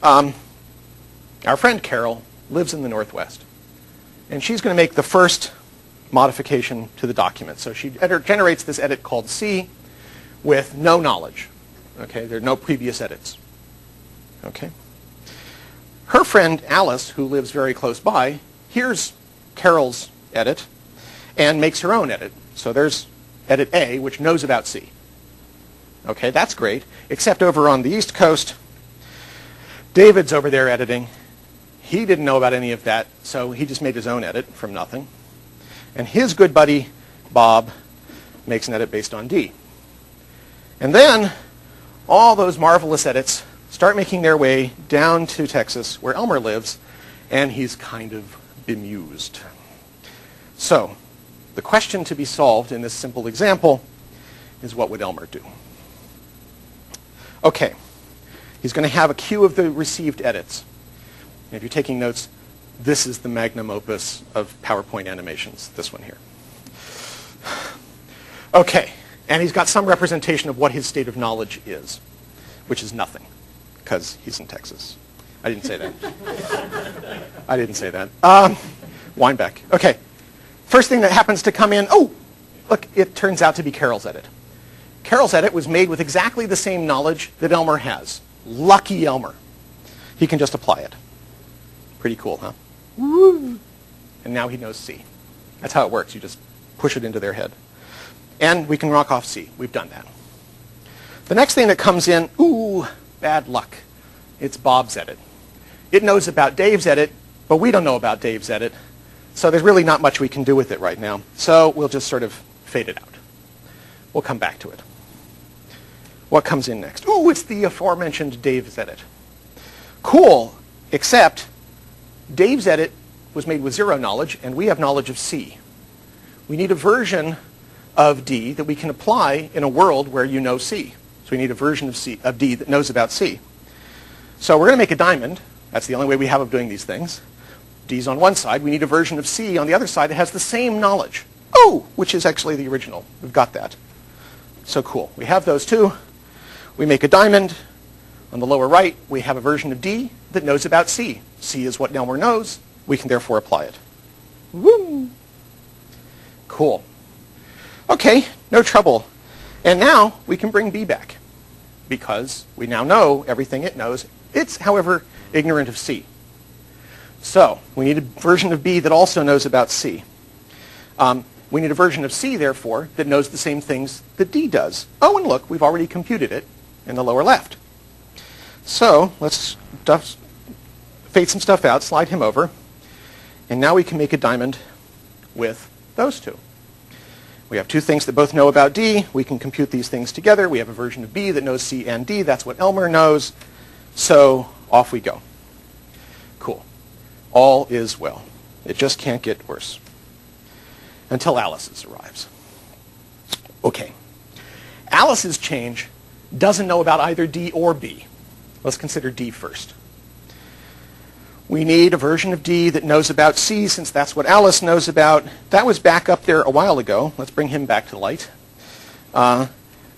Our friend Carol lives in the Northwest, and she's going to make the first modification to the document. So she generates this edit called C with no knowledge. Okay, there are no previous edits. Okay. Her friend Alice, who lives very close by, hears Carol's edit and makes her own edit. So there's edit A, which knows about C. Okay, that's great, except over on the East Coast, David's over there editing. He didn't know about any of that, so he just made his own edit from nothing. And his good buddy, Bob, makes an edit based on D. And then all those marvelous edits start making their way down to Texas, where Elmer lives, and he's kind of bemused. So the question to be solved in this simple example is, what would Elmer do? Okay, he's going to have a queue of the received edits. And if you're taking notes, this is the magnum opus of PowerPoint animations, this one here. Okay, and he's got some representation of what his state of knowledge is, which is nothing, because he's in Texas. I didn't say that. I didn't say that. Wind back. Okay, first thing that happens to come in, oh, look, it turns out to be Carol's edit. Carol's edit was made with exactly the same knowledge that Elmer has. Lucky Elmer. He can just apply it. Pretty cool, huh? Woo! And now he knows C. That's how it works. You just push it into their head. And we can rock off C. We've done that. The next thing that comes in, ooh, bad luck. It's Bob's edit. It knows about Dave's edit, but we don't know about Dave's edit. So there's really not much we can do with it right now. So we'll just sort of fade it out. We'll come back to it. What comes in next? Ooh, it's the aforementioned Dave's edit. Cool, except Dave's edit was made with zero knowledge, and we have knowledge of C. We need a version of D that we can apply in a world where you know C. So we need a version of D that knows about C. So we're going to make a diamond. That's the only way we have of doing these things. D's on one side. We need a version of C on the other side that has the same knowledge. Oh, which is actually the original. We've got that. So cool. We have those two. We make a diamond. On the lower right, we have a version of D that knows about C. C is what Elmer knows. We can therefore apply it. Woo! Cool. Okay, no trouble. And now we can bring B back, because we now know everything it knows. It's, however, ignorant of C. So we need a version of B that also knows about C. We need a version of C, therefore, that knows the same things that D does. Oh, and look, we've already computed it in the lower left. So let's fade some stuff out, slide him over, and now we can make a diamond with those two. We have two things that both know about D. We can compute these things together. We have a version of B that knows C and D. That's what Elmer knows. So off we go. Cool. All is well. It just can't get worse. Until Alice's arrives. Okay. Alice's change doesn't know about either D or B. Let's consider D first. We need a version of D that knows about C, since that's what Alice knows about. That was back up there a while ago. Let's bring him back to light.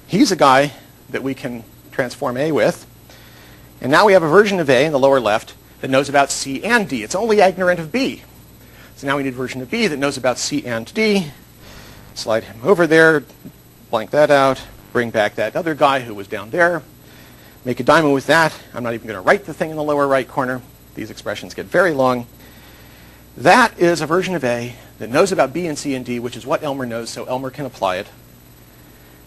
He's a guy that we can transform A with. And now we have a version of A in the lower left that knows about C and D. It's only ignorant of B. So now we need a version of B that knows about C and D. Slide him over there, blank that out, bring back that other guy who was down there, make a diamond with that. I'm not even going to write the thing in the lower right corner. These expressions get very long. That is a version of A that knows about B and C and D, which is what Elmer knows, so Elmer can apply it.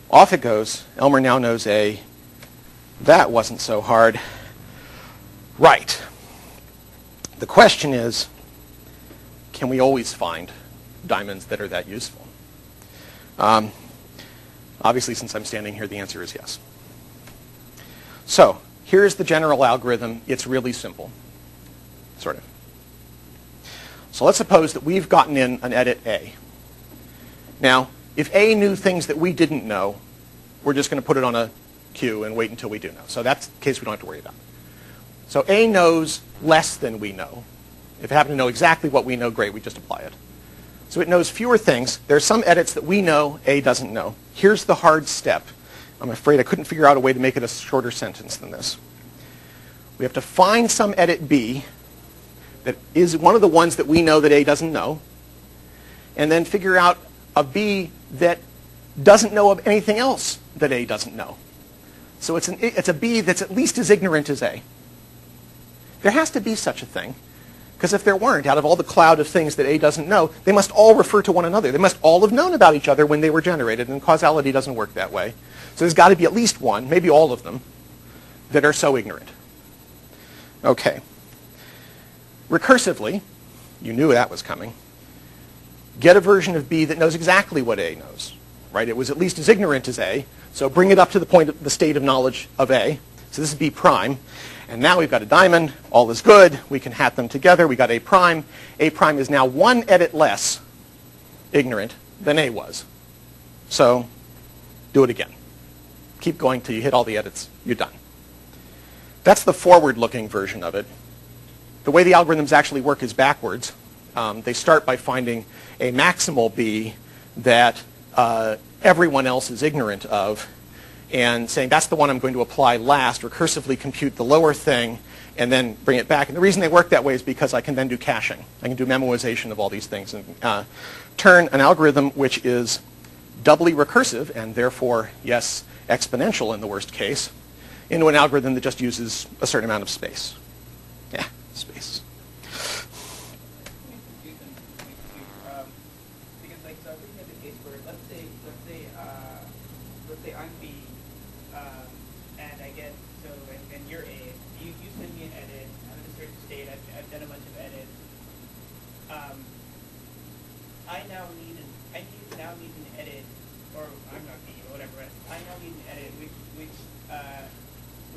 Off it goes. Elmer now knows A. That wasn't so hard. Right. The question is, can we always find diamonds that are that useful? Obviously, since I'm standing here, the answer is yes. So here's the general algorithm. It's really simple, sort of. So let's suppose that we've gotten in an edit A. Now, if A knew things that we didn't know, we're just going to put it on a queue and wait until we do know. So that's the case we don't have to worry about. So A knows less than we know. If it happened to know exactly what we know, great, we just apply it. So it knows fewer things. There are some edits that we know A doesn't know. Here's the hard step. I'm afraid I couldn't figure out a way to make it a shorter sentence than this. We have to find some edit B that is one of the ones that we know that A doesn't know, and then figure out a B that doesn't know of anything else that A doesn't know. So it's a B that's at least as ignorant as A. There has to be such a thing, because if there weren't, out of all the cloud of things that A doesn't know, they must all refer to one another. They must all have known about each other when they were generated, and causality doesn't work that way. So there's got to be at least one, maybe all of them, that are so ignorant. Okay. Recursively, you knew that was coming, get a version of B that knows exactly what A knows. Right? It was at least as ignorant as A, so bring it up to the point of the state of knowledge of A. So this is B prime. And now we've got a diamond. All is good. We can hat them together. We got A prime. A prime is now one edit less ignorant than A was. So do it again. Keep going till you hit all the edits. You're done. That's the forward-looking version of it. The way the algorithms actually work is backwards. They start by finding a maximal B that everyone else is ignorant of, and saying that's the one I'm going to apply last, recursively compute the lower thing, and then bring it back. And the reason they work that way is because I can then do caching. I can do memoization of all these things and turn an algorithm which is doubly recursive, and therefore, yes, exponential in the worst case, into an algorithm that just uses a certain amount of space. Yeah, space. Because like, so I'm thinking of the case where let's say I'm B, and I get and you're A. You send me an edit. I'm in a certain state. I've done a bunch of edits. I now need an edit, or I'm not B, or whatever. I now need an edit which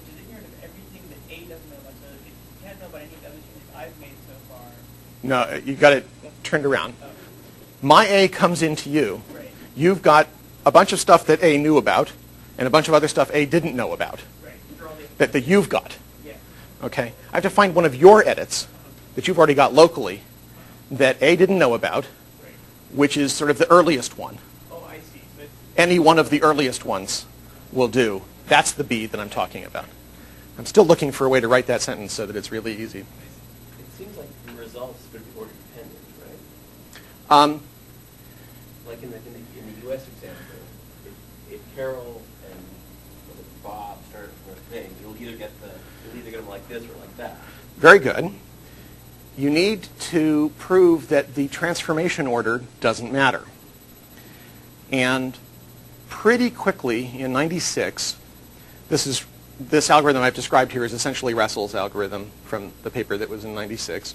is ignorant of everything that A doesn't know about. So it can't know about any of the other changes I've made so far. No, you got it turned around. Oh. My A comes into you. Right. You've got a bunch of stuff that A knew about, and a bunch of other stuff A didn't know about. Right. These are all That you've got. Yeah. Okay? I have to find one of your edits that you've already got locally that A didn't know about, Right. which is sort of the earliest one. Oh, I see. But Any one of the earliest ones will do. That's the B that I'm talking about. I'm still looking for a way to write that sentence so that it's really easy. It seems like the results could be order dependent, right? Like in the U.S. example, if Carol and Bob start from a thing, you'll either get them like this or like that. Very good. You need to prove that the transformation order doesn't matter. And pretty quickly in 96, this algorithm I've described here is essentially Russell's algorithm from the paper that was in 96.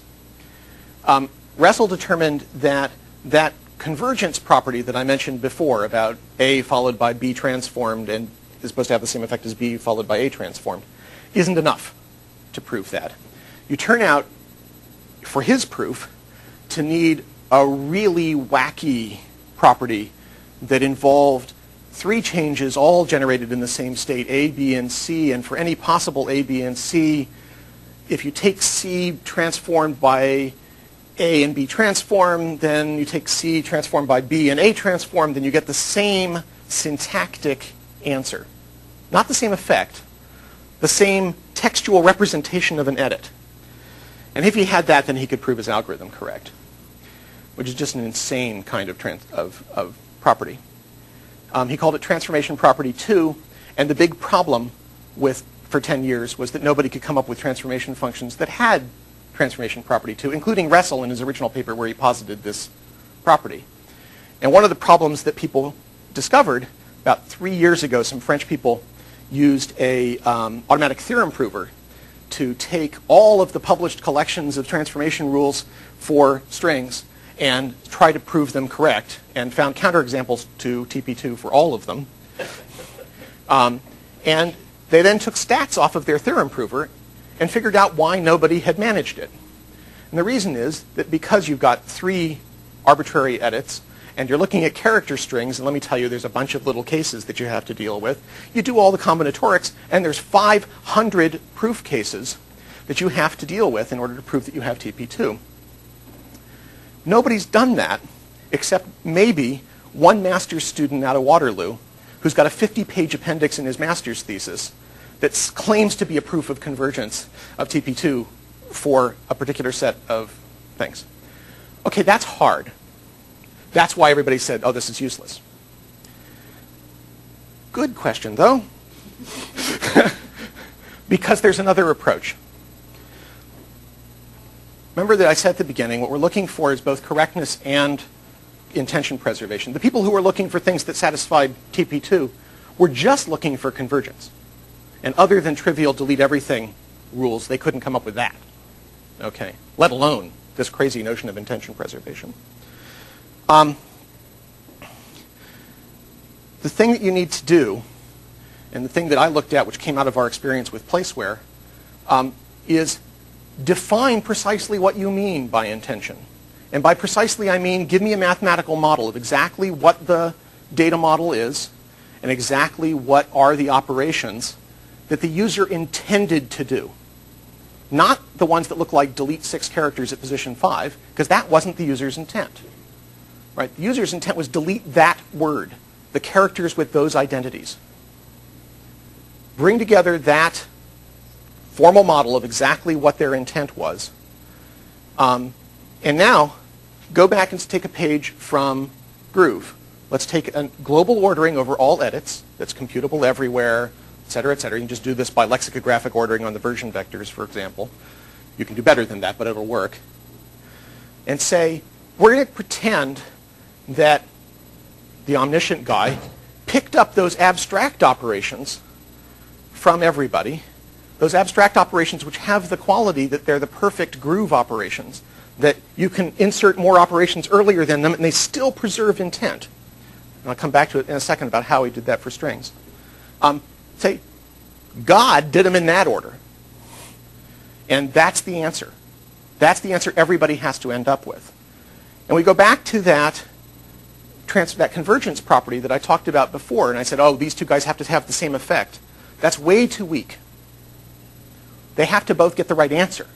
Russell determined that that convergence property that I mentioned before about A followed by B transformed and is supposed to have the same effect as B followed by A transformed isn't enough to prove that. You turn out, for his proof, to need a really wacky property that involved three changes all generated in the same state, A, B, and C, and for any possible A, B, and C, if you take C transformed by A and B transformed, then you take C transformed by B and A transformed, then you get the same syntactic answer. Not the same effect, the same textual representation of an edit. And if he had that, then he could prove his algorithm correct, which is just an insane kind of property. He called it transformation property 2, and the big problem for 10 years was that nobody could come up with transformation functions that had transformation property 2, including Russell in his original paper where he posited this property. And one of the problems that people discovered about 3 years ago, some French people used a automatic theorem prover to take all of the published collections of transformation rules for strings and try to prove them correct, and found counterexamples to TP2 for all of them. And they then took stats off of their theorem prover and figured out why nobody had managed it. And the reason is that because you've got 3 arbitrary edits, and you're looking at character strings, and let me tell you, there's a bunch of little cases that you have to deal with. You do all the combinatorics, and there's 500 proof cases that you have to deal with in order to prove that you have TP2. Nobody's done that except maybe one master's student out of Waterloo who's got a 50-page appendix in his master's thesis that claims to be a proof of convergence of TP2 for a particular set of things. Okay, that's hard. That's why everybody said, oh, this is useless. Good question, though, because there's another approach. Remember that I said at the beginning, what we're looking for is both correctness and intention preservation. The people who were looking for things that satisfied TP2 were just looking for convergence. And other than trivial delete everything rules, they couldn't come up with that. Okay, let alone this crazy notion of intention preservation. The thing that you need to do, and the thing that I looked at, which came out of our experience with Placeware, is define precisely what you mean by intention. And by precisely, I mean give me a mathematical model of exactly what the data model is and exactly what are the operations that the user intended to do. Not the ones that look like delete 6 characters at position 5, because that wasn't the user's intent. Right? The user's intent was delete that word, the characters with those identities. Bring together that formal model of exactly what their intent was. And now, go back and take a page from Groove. Let's take a global ordering over all edits that's computable everywhere, et cetera, et cetera. You can just do this by lexicographic ordering on the version vectors, for example. You can do better than that, but it'll work. And say, we're going to pretend that the omniscient guy picked up those abstract operations from everybody, those abstract operations which have the quality that they're the perfect Groove operations, that you can insert more operations earlier than them and they still preserve intent. And I'll come back to it in a second about how he did that for strings. Say, God did them in that order. And that's the answer. That's the answer everybody has to end up with. And we go back to that convergence property that I talked about before, and I said, oh, these two guys have to have the same effect. That's way too weak. They have to both get the right answer.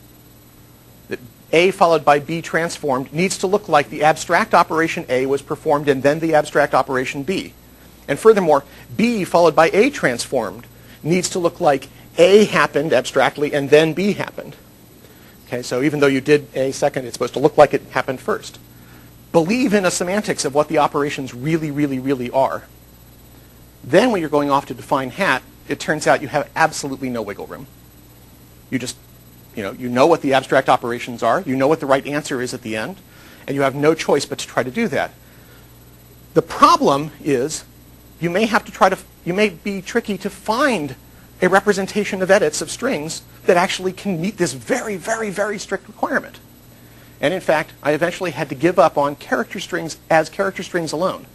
That A followed by B transformed needs to look like the abstract operation A was performed and then the abstract operation B. And furthermore, B followed by A transformed needs to look like A happened abstractly and then B happened. Okay, so even though you did A second, it's supposed to look like it happened first. Believe in a semantics of what the operations really, really, really are. Then when you're going off to define hat, it turns out you have absolutely no wiggle room. You just, you know what the abstract operations are, you know what the right answer is at the end, and you have no choice but to try to do that. The problem is you may be tricky to find a representation of edits of strings that actually can meet this very, very, very strict requirement. And in fact, I eventually had to give up on character strings as character strings alone,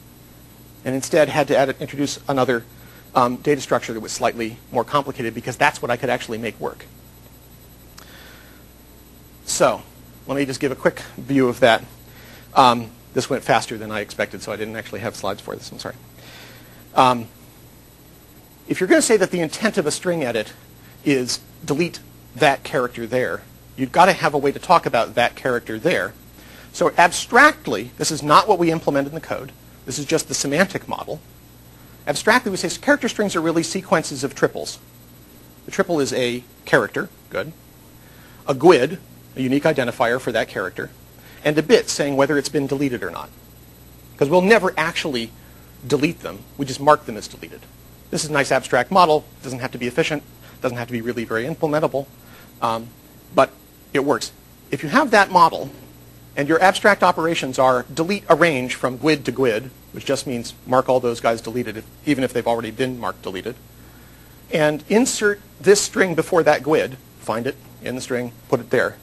and instead had to introduce another data structure that was slightly more complicated because that's what I could actually make work. So let me just give a quick view of that. This went faster than I expected, so I didn't actually have slides for this. I'm sorry. If you're going to say that the intent of a string edit is delete that character there, you've got to have a way to talk about that character there. So abstractly, this is not what we implement in the code. This is just the semantic model. Abstractly, we say character strings are really sequences of triples. The triple is a character, good, a GUID, a unique identifier for that character, and a bit saying whether it's been deleted or not. Because we'll never actually delete them. We just mark them as deleted. This is a nice abstract model. It doesn't have to be efficient. It doesn't have to be really very implementable. But it works. If you have that model, and your abstract operations are delete a range from GUID to GUID, which just means mark all those guys deleted, even if they've already been marked deleted, and insert this string before that GUID, find it in the string, put it there.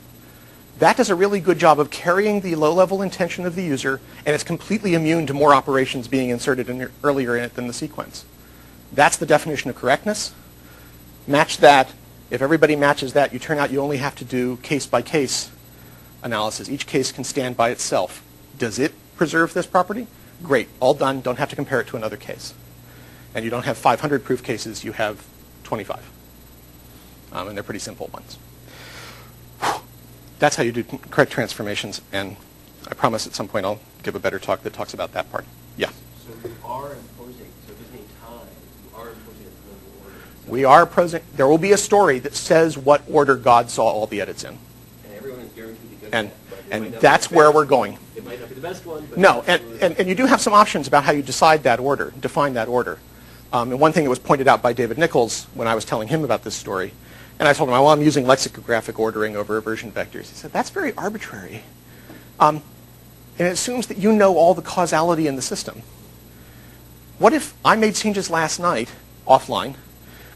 That does a really good job of carrying the low-level intention of the user, and it's completely immune to more operations being inserted earlier in it than the sequence. That's the definition of correctness. Match that. If everybody matches that, you turn out you only have to do case-by-case analysis. Each case can stand by itself. Does it preserve this property? Great. All done. Don't have to compare it to another case. And you don't have 500 proof cases. You have 25. And they're pretty simple ones. That's how you do correct transformations, and I promise at some point I'll give a better talk that talks about that part. Yeah? So you are imposing, so if there's any time, you are imposing a global order. We are imposing, there will be a story that says what order God saw all the edits in. And everyone is guaranteed to get And, that. But it and might not that's be the where best. we're going. It might not be the best one, but... No, and you do have some options about how you decide that order, define that order. And one thing that was pointed out by David Nichols when I was telling him about this story, and I told him, well, I'm using lexicographic ordering over aversion vectors. He said, that's very arbitrary. And it assumes that you know all the causality in the system. What if I made changes last night, offline,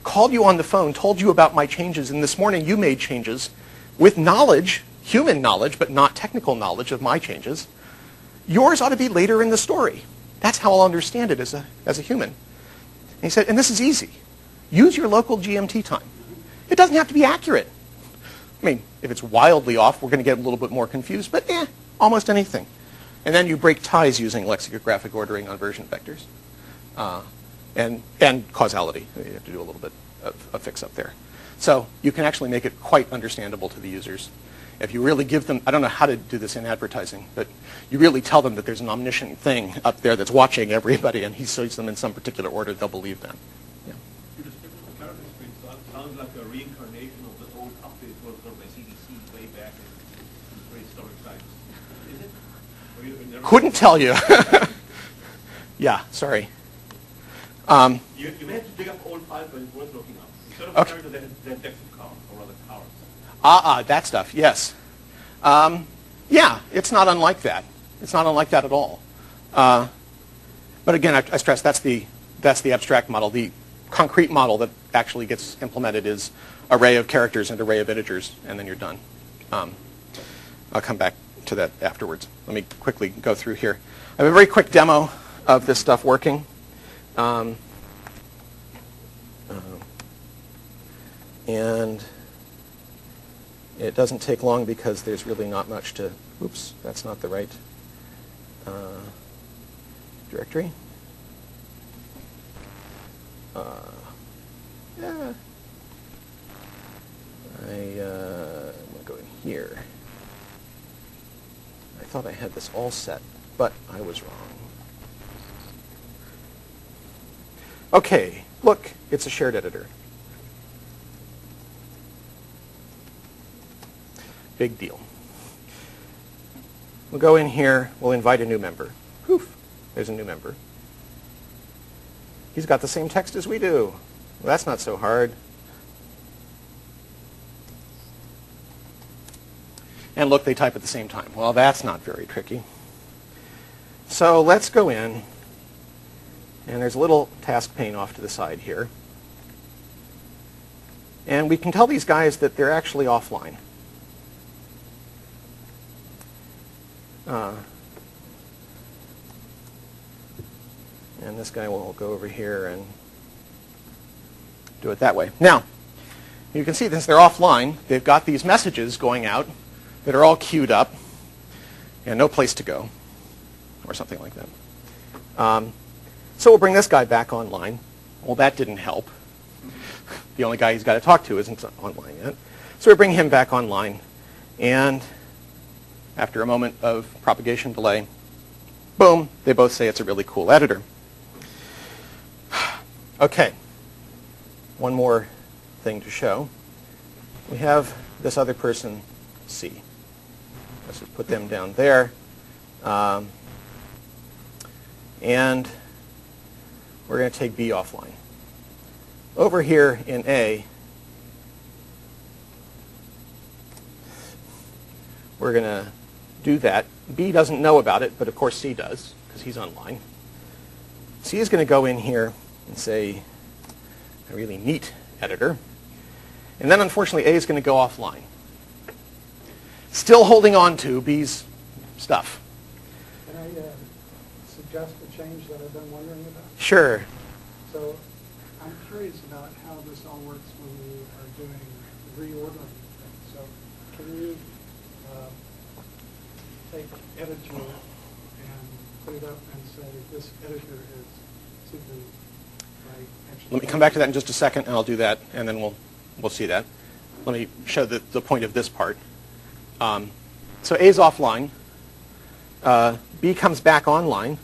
called you on the phone, told you about my changes, and this morning you made changes with knowledge, human knowledge, but not technical knowledge of my changes? Yours ought to be later in the story. That's how I'll understand it as a human. And he said, and this is easy. Use your local GMT time. It doesn't have to be accurate. I mean, if it's wildly off, we're going to get a little bit more confused, but almost anything. And then you break ties using lexicographic ordering on version vectors. And causality. You have to do a little bit of a fix up there. So you can actually make it quite understandable to the users. If you really give them, I don't know how to do this in advertising, but you really tell them that there's an omniscient thing up there that's watching everybody and he sees them in some particular order, they'll believe that. Yeah. Your description of the character screen sounds like a reincarnation of the old update workflow by CDC way back in prehistoric times. Is it? Or you never Couldn't tell you. Yeah, sorry. You may have to dig up old files, but it's worth looking up. Instead of Okay. character, then text of cars, or rather cars. That stuff, yes. Yeah, it's not unlike that. It's not unlike that at all. But again, I stress that's the abstract model. The concrete model that actually gets implemented is array of characters and array of integers, and then you're done. I'll come back to that afterwards. Let me quickly go through here. I have a very quick demo of this stuff working. And it doesn't take long because there's really not much to, oops, that's not the right directory. Yeah. I'm going to go in here. I thought I had this all set, but I was wrong. Okay, look, it's a shared editor. Big deal. We'll go in here, we'll invite a new member. Poof, there's a new member. He's got the same text as we do. Well, that's not so hard. And look, they type at the same time. Well, that's not very tricky. So let's go in, and there's a little task pane off to the side here. And we can tell these guys that they're actually offline. And this guy will go over here and do it that way. Now, you can see since they're offline, they've got these messages going out that are all queued up and no place to go, or something like that. So we'll bring this guy back online. Well, that didn't help. The only guy he's got to talk to isn't online yet. So we bring him back online, and after a moment of propagation delay, boom, they both say it's a really cool editor. Okay, one more thing to show. We have this other person, C. Let's just put them down there. And we're going to take B offline. Over here in A, we're going to do that. B doesn't know about it, but of course C does, because he's online. C is going to go in here and say, a really neat editor. And then unfortunately A is going to go offline. still holding on to B's stuff. Can I suggest a change that I've been wondering about? Sure. So I'm curious about how this all works when you are doing reordering things. So can you take editor and put it up and say this editor is simply by actually... Let me come back to that in just a second, and I'll do that, and then we'll see that. Let me show the point of this part. So A is offline. B comes back online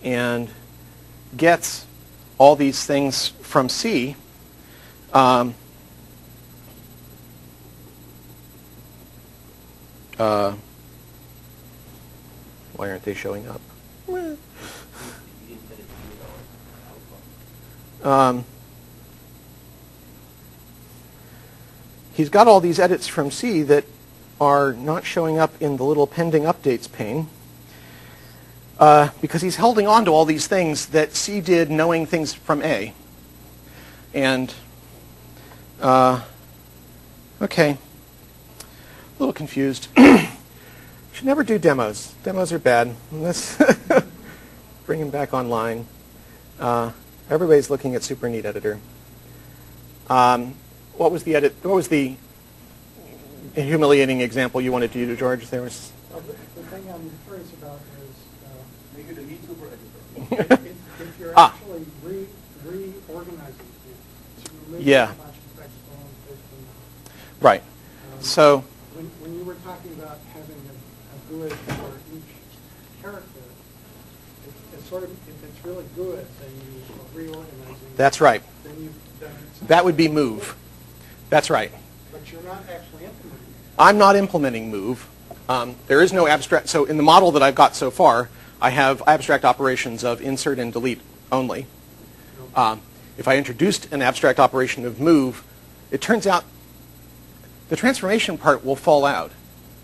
and gets all these things from C. Why aren't they showing up? He's got all these edits from C that are not showing up in the little pending updates pane because he's holding on to all these things that C did knowing things from A. And, okay, a little confused. Should never do demos. Demos are bad. Let's bring him back online. Everybody's looking at Super Neat Editor. What was the humiliating example you wanted to do, George? There was. Well, the thing I'm curious about is Make it a neat super editor. if you're actually reorganizing things, to remove Yeah. a bunch of text on Right. So. when you were talking about having a GUID for each character, it's sort of, if it's really good, then you are reorganizing. That's right. Then you've done it. That would be move. That's right. But you're not actually implementing it. I'm not implementing move. There is no abstract. So in the model that I've got so far, I have abstract operations of insert and delete only. If I introduced an abstract operation of move, it turns out the transformation part will fall out.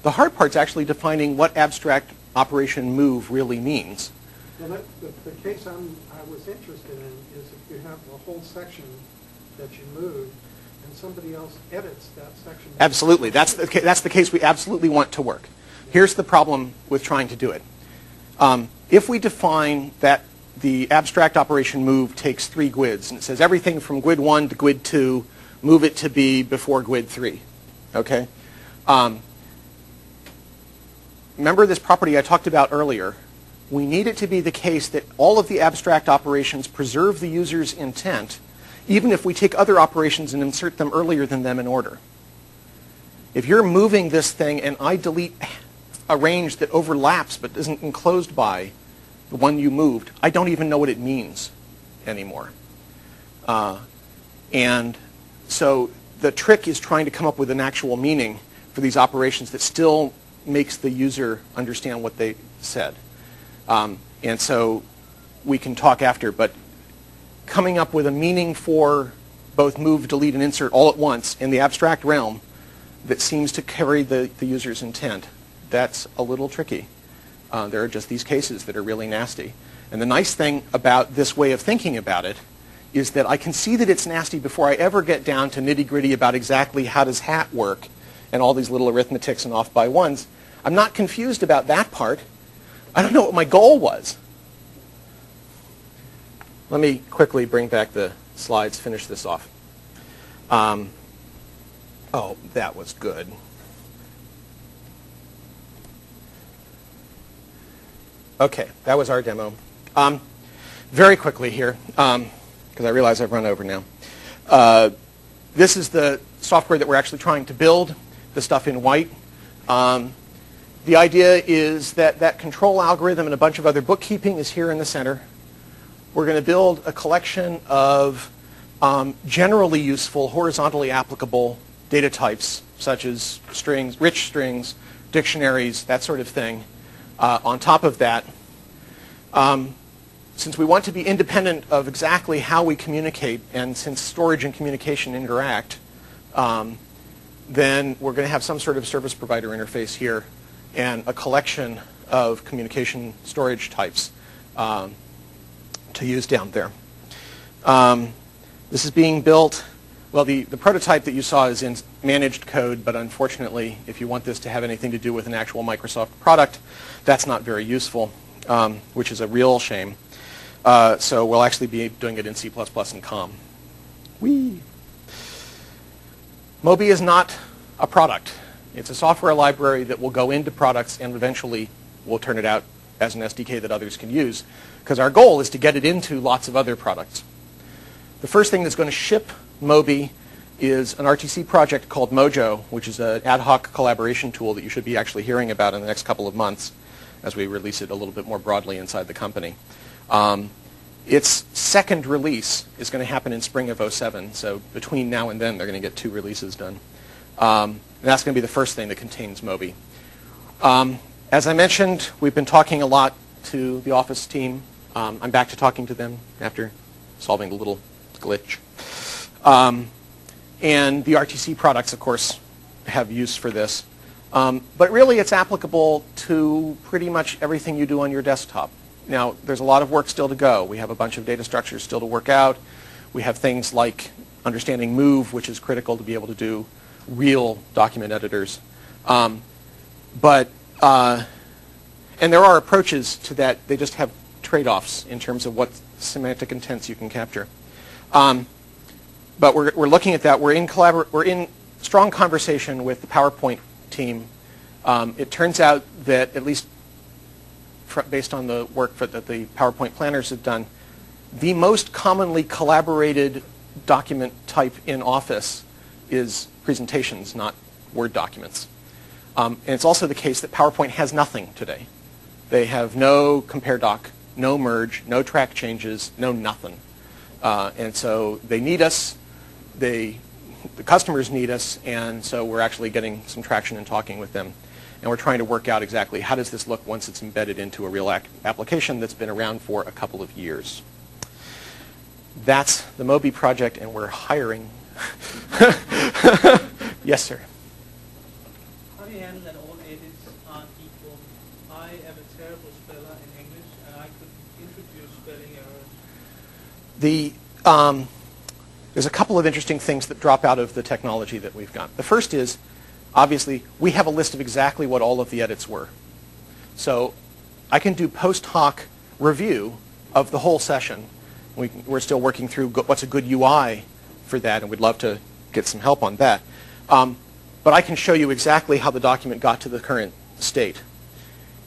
The hard part's actually defining what abstract operation move really means. Well, the case I was interested in is if you have a whole section that you move and somebody else edits that section. Absolutely. That's the case we absolutely want to work. Here's the problem with trying to do it. If we define that the abstract operation move takes 3 GUIDs, and it says everything from GUID 1 to GUID 2, move it to be before GUID 3. Okay? Remember this property I talked about earlier? We need it to be the case that all of the abstract operations preserve the user's intent, even if we take other operations and insert them earlier than them in order. If you're moving this thing and I delete a range that overlaps but isn't enclosed by the one you moved, I don't even know what it means anymore. And so the trick is trying to come up with an actual meaning for these operations that still makes the user understand what they said. And so we can talk after, but coming up with a meaning for both move, delete, and insert all at once in the abstract realm that seems to carry the user's intent, that's a little tricky. There are just these cases that are really nasty. And the nice thing about this way of thinking about it is that I can see that it's nasty before I ever get down to nitty-gritty about exactly how does hat work and all these little arithmetics and off by ones. I'm not confused about that part. I don't know what my goal was. Let me quickly bring back the slides, finish this off. Oh, that was good. Okay, that was our demo. Very quickly here, because I realize I've run over now. This is the software that we're actually trying to build, the stuff in white. The idea is that that control algorithm and a bunch of other bookkeeping is here in the center. We're going to build a collection of generally useful, horizontally applicable data types, such as strings, rich strings, dictionaries, that sort of thing. On top of that, since we want to be independent of exactly how we communicate, and since storage and communication interact, then we're going to have some sort of service provider interface here and a collection of communication storage types to use down there. This is being built. Well, the prototype that you saw is in managed code, but unfortunately, if you want this to have anything to do with an actual Microsoft product, that's not very useful, which is a real shame. So we'll actually be doing it in C++ and COM. Whee! Moby is not a product. It's a software library that will go into products and eventually we'll turn it out as an SDK that others can use, because our goal is to get it into lots of other products. The first thing that's going to ship Moby is an RTC project called Mojo, which is an ad hoc collaboration tool that you should be actually hearing about in the next couple of months as we release it a little bit more broadly inside the company. Its second release is going to happen in spring of 2007, so between now and then they're going to get 2 releases done. And that's going to be the first thing that contains Moby. As I mentioned, we've been talking a lot to the Office team. I'm back to talking to them after solving the little glitch. And the RTC products, of course, have use for this. But really, it's applicable to pretty much everything you do on your desktop. Now, there's a lot of work still to go. We have a bunch of data structures still to work out. We have things like understanding move, which is critical to be able to do real document editors. And there are approaches to that. They just have trade-offs in terms of what semantic intents you can capture. But we're looking at that. We're in strong conversation with the PowerPoint team. It turns out that, at least based on the work that the PowerPoint planners have done, the most commonly collaborated document type in Office is presentations, not Word documents. And it's also the case that PowerPoint has nothing today. They have no compare doc, no merge, no track changes, no nothing. And so they need us. The customers need us, and so we're actually getting some traction and talking with them. And we're trying to work out exactly how does this look once it's embedded into a real application that's been around for a couple of years. That's the Moby project, and we're hiring. Yes, sir. How do you handle that all edits aren't equal? I am a terrible speller in English, and I could introduce spelling errors. There's a couple of interesting things that drop out of the technology that we've got. The first is, obviously, we have a list of exactly what all of the edits were. So I can do post hoc review of the whole session. We're still working through what's a good UI for that, and we'd love to get some help on that. But I can show you exactly how the document got to the current state.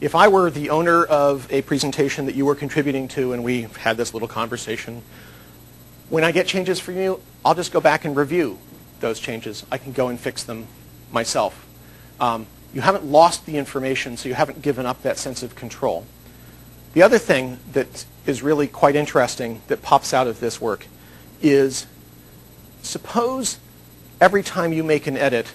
If I were the owner of a presentation that you were contributing to and we had this little conversation, when I get changes from you, I'll just go back and review those changes. I can go and fix them myself. You haven't lost the information, so you haven't given up that sense of control. The other thing that is really quite interesting that pops out of this work is, suppose every time you make an edit,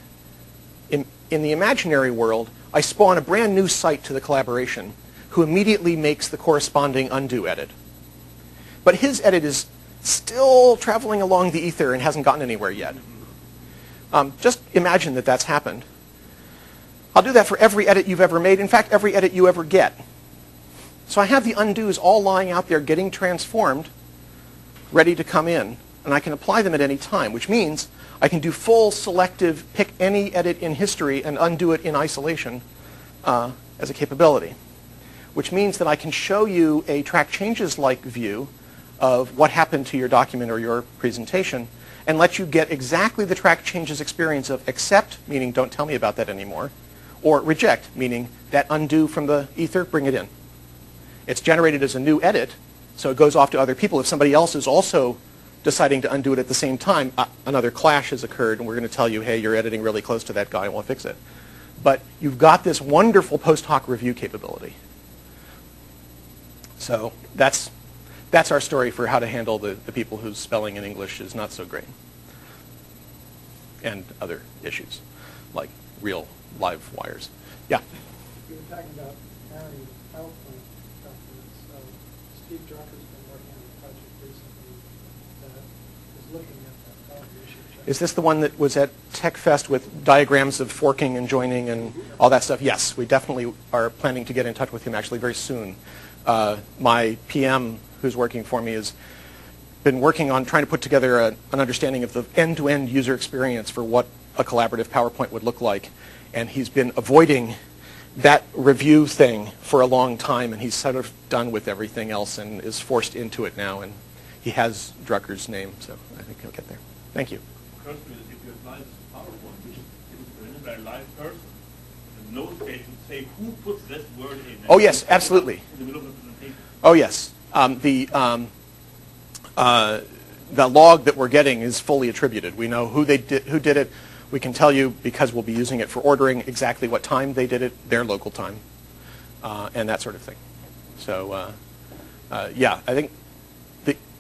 in the imaginary world, I spawn a brand new site to the collaboration who immediately makes the corresponding undo edit. But his edit is still traveling along the ether and hasn't gotten anywhere yet. Just imagine that that's happened. I'll do that for every edit you've ever made. In fact, every edit you ever get. So I have the undos all lying out there getting transformed, ready to come in. And I can apply them at any time, which means I can do full selective, pick any edit in history and undo it in isolation as a capability. Which means that I can show you a track changes-like view of what happened to your document or your presentation and let you get exactly the track changes experience of accept, meaning don't tell me about that anymore, or reject, meaning that undo from the ether, bring it in. It's generated as a new edit, so it goes off to other people. If somebody else is also deciding to undo it at the same time, another clash has occurred, and we're going to tell you, hey, you're editing really close to that guy, and we'll fix it. But you've got this wonderful post hoc review capability. So that's our story for how to handle the people whose spelling in English is not so great. And other issues, like real live wires. Yeah? You were talking about marrying PowerPoint documents. Steve Drucker's been working on a project recently that is looking at that problem issue. Is this the one that was at TechFest with diagrams of forking and joining and all that stuff? Yes, we definitely are planning to get in touch with him actually very soon. My PM who's working for me is been working on trying to put together an understanding of the end-to-end user experience for what a collaborative PowerPoint would look like. And he's been avoiding that review thing for a long time, and he's sort of done with everything else and is forced into it now. And he has Drucker's name, so I think he'll get there. Thank you. Occurs to me that if you apply this to PowerPoint, which is presented by a live person, the note page would say who puts this word in. Oh, yes, absolutely. In the middle of the presentation. Oh, yes. The log that we're getting is fully attributed. We know who did it. We can tell you, because we'll be using it for ordering, exactly what time they did it, their local time, and that sort of thing. So, yeah, I think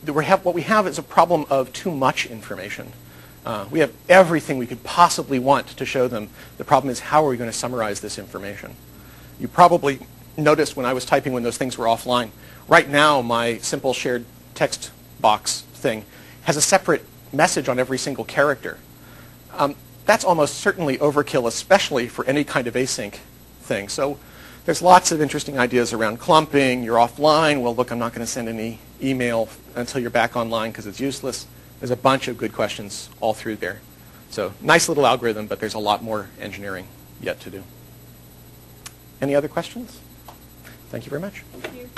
what we have is a problem of too much information. We have everything we could possibly want to show them. The problem is, how are we going to summarize this information? You probably noticed when I was typing when those things were offline. Right now, my simple shared text box thing has a separate message on every single character. That's almost certainly overkill, especially for any kind of async thing. So there's lots of interesting ideas around clumping. You're offline. Well, look, I'm not going to send any email until you're back online because it's useless. There's a bunch of good questions all through there. So nice little algorithm, but there's a lot more engineering yet to do. Any other questions? Thank you very much. Thank you.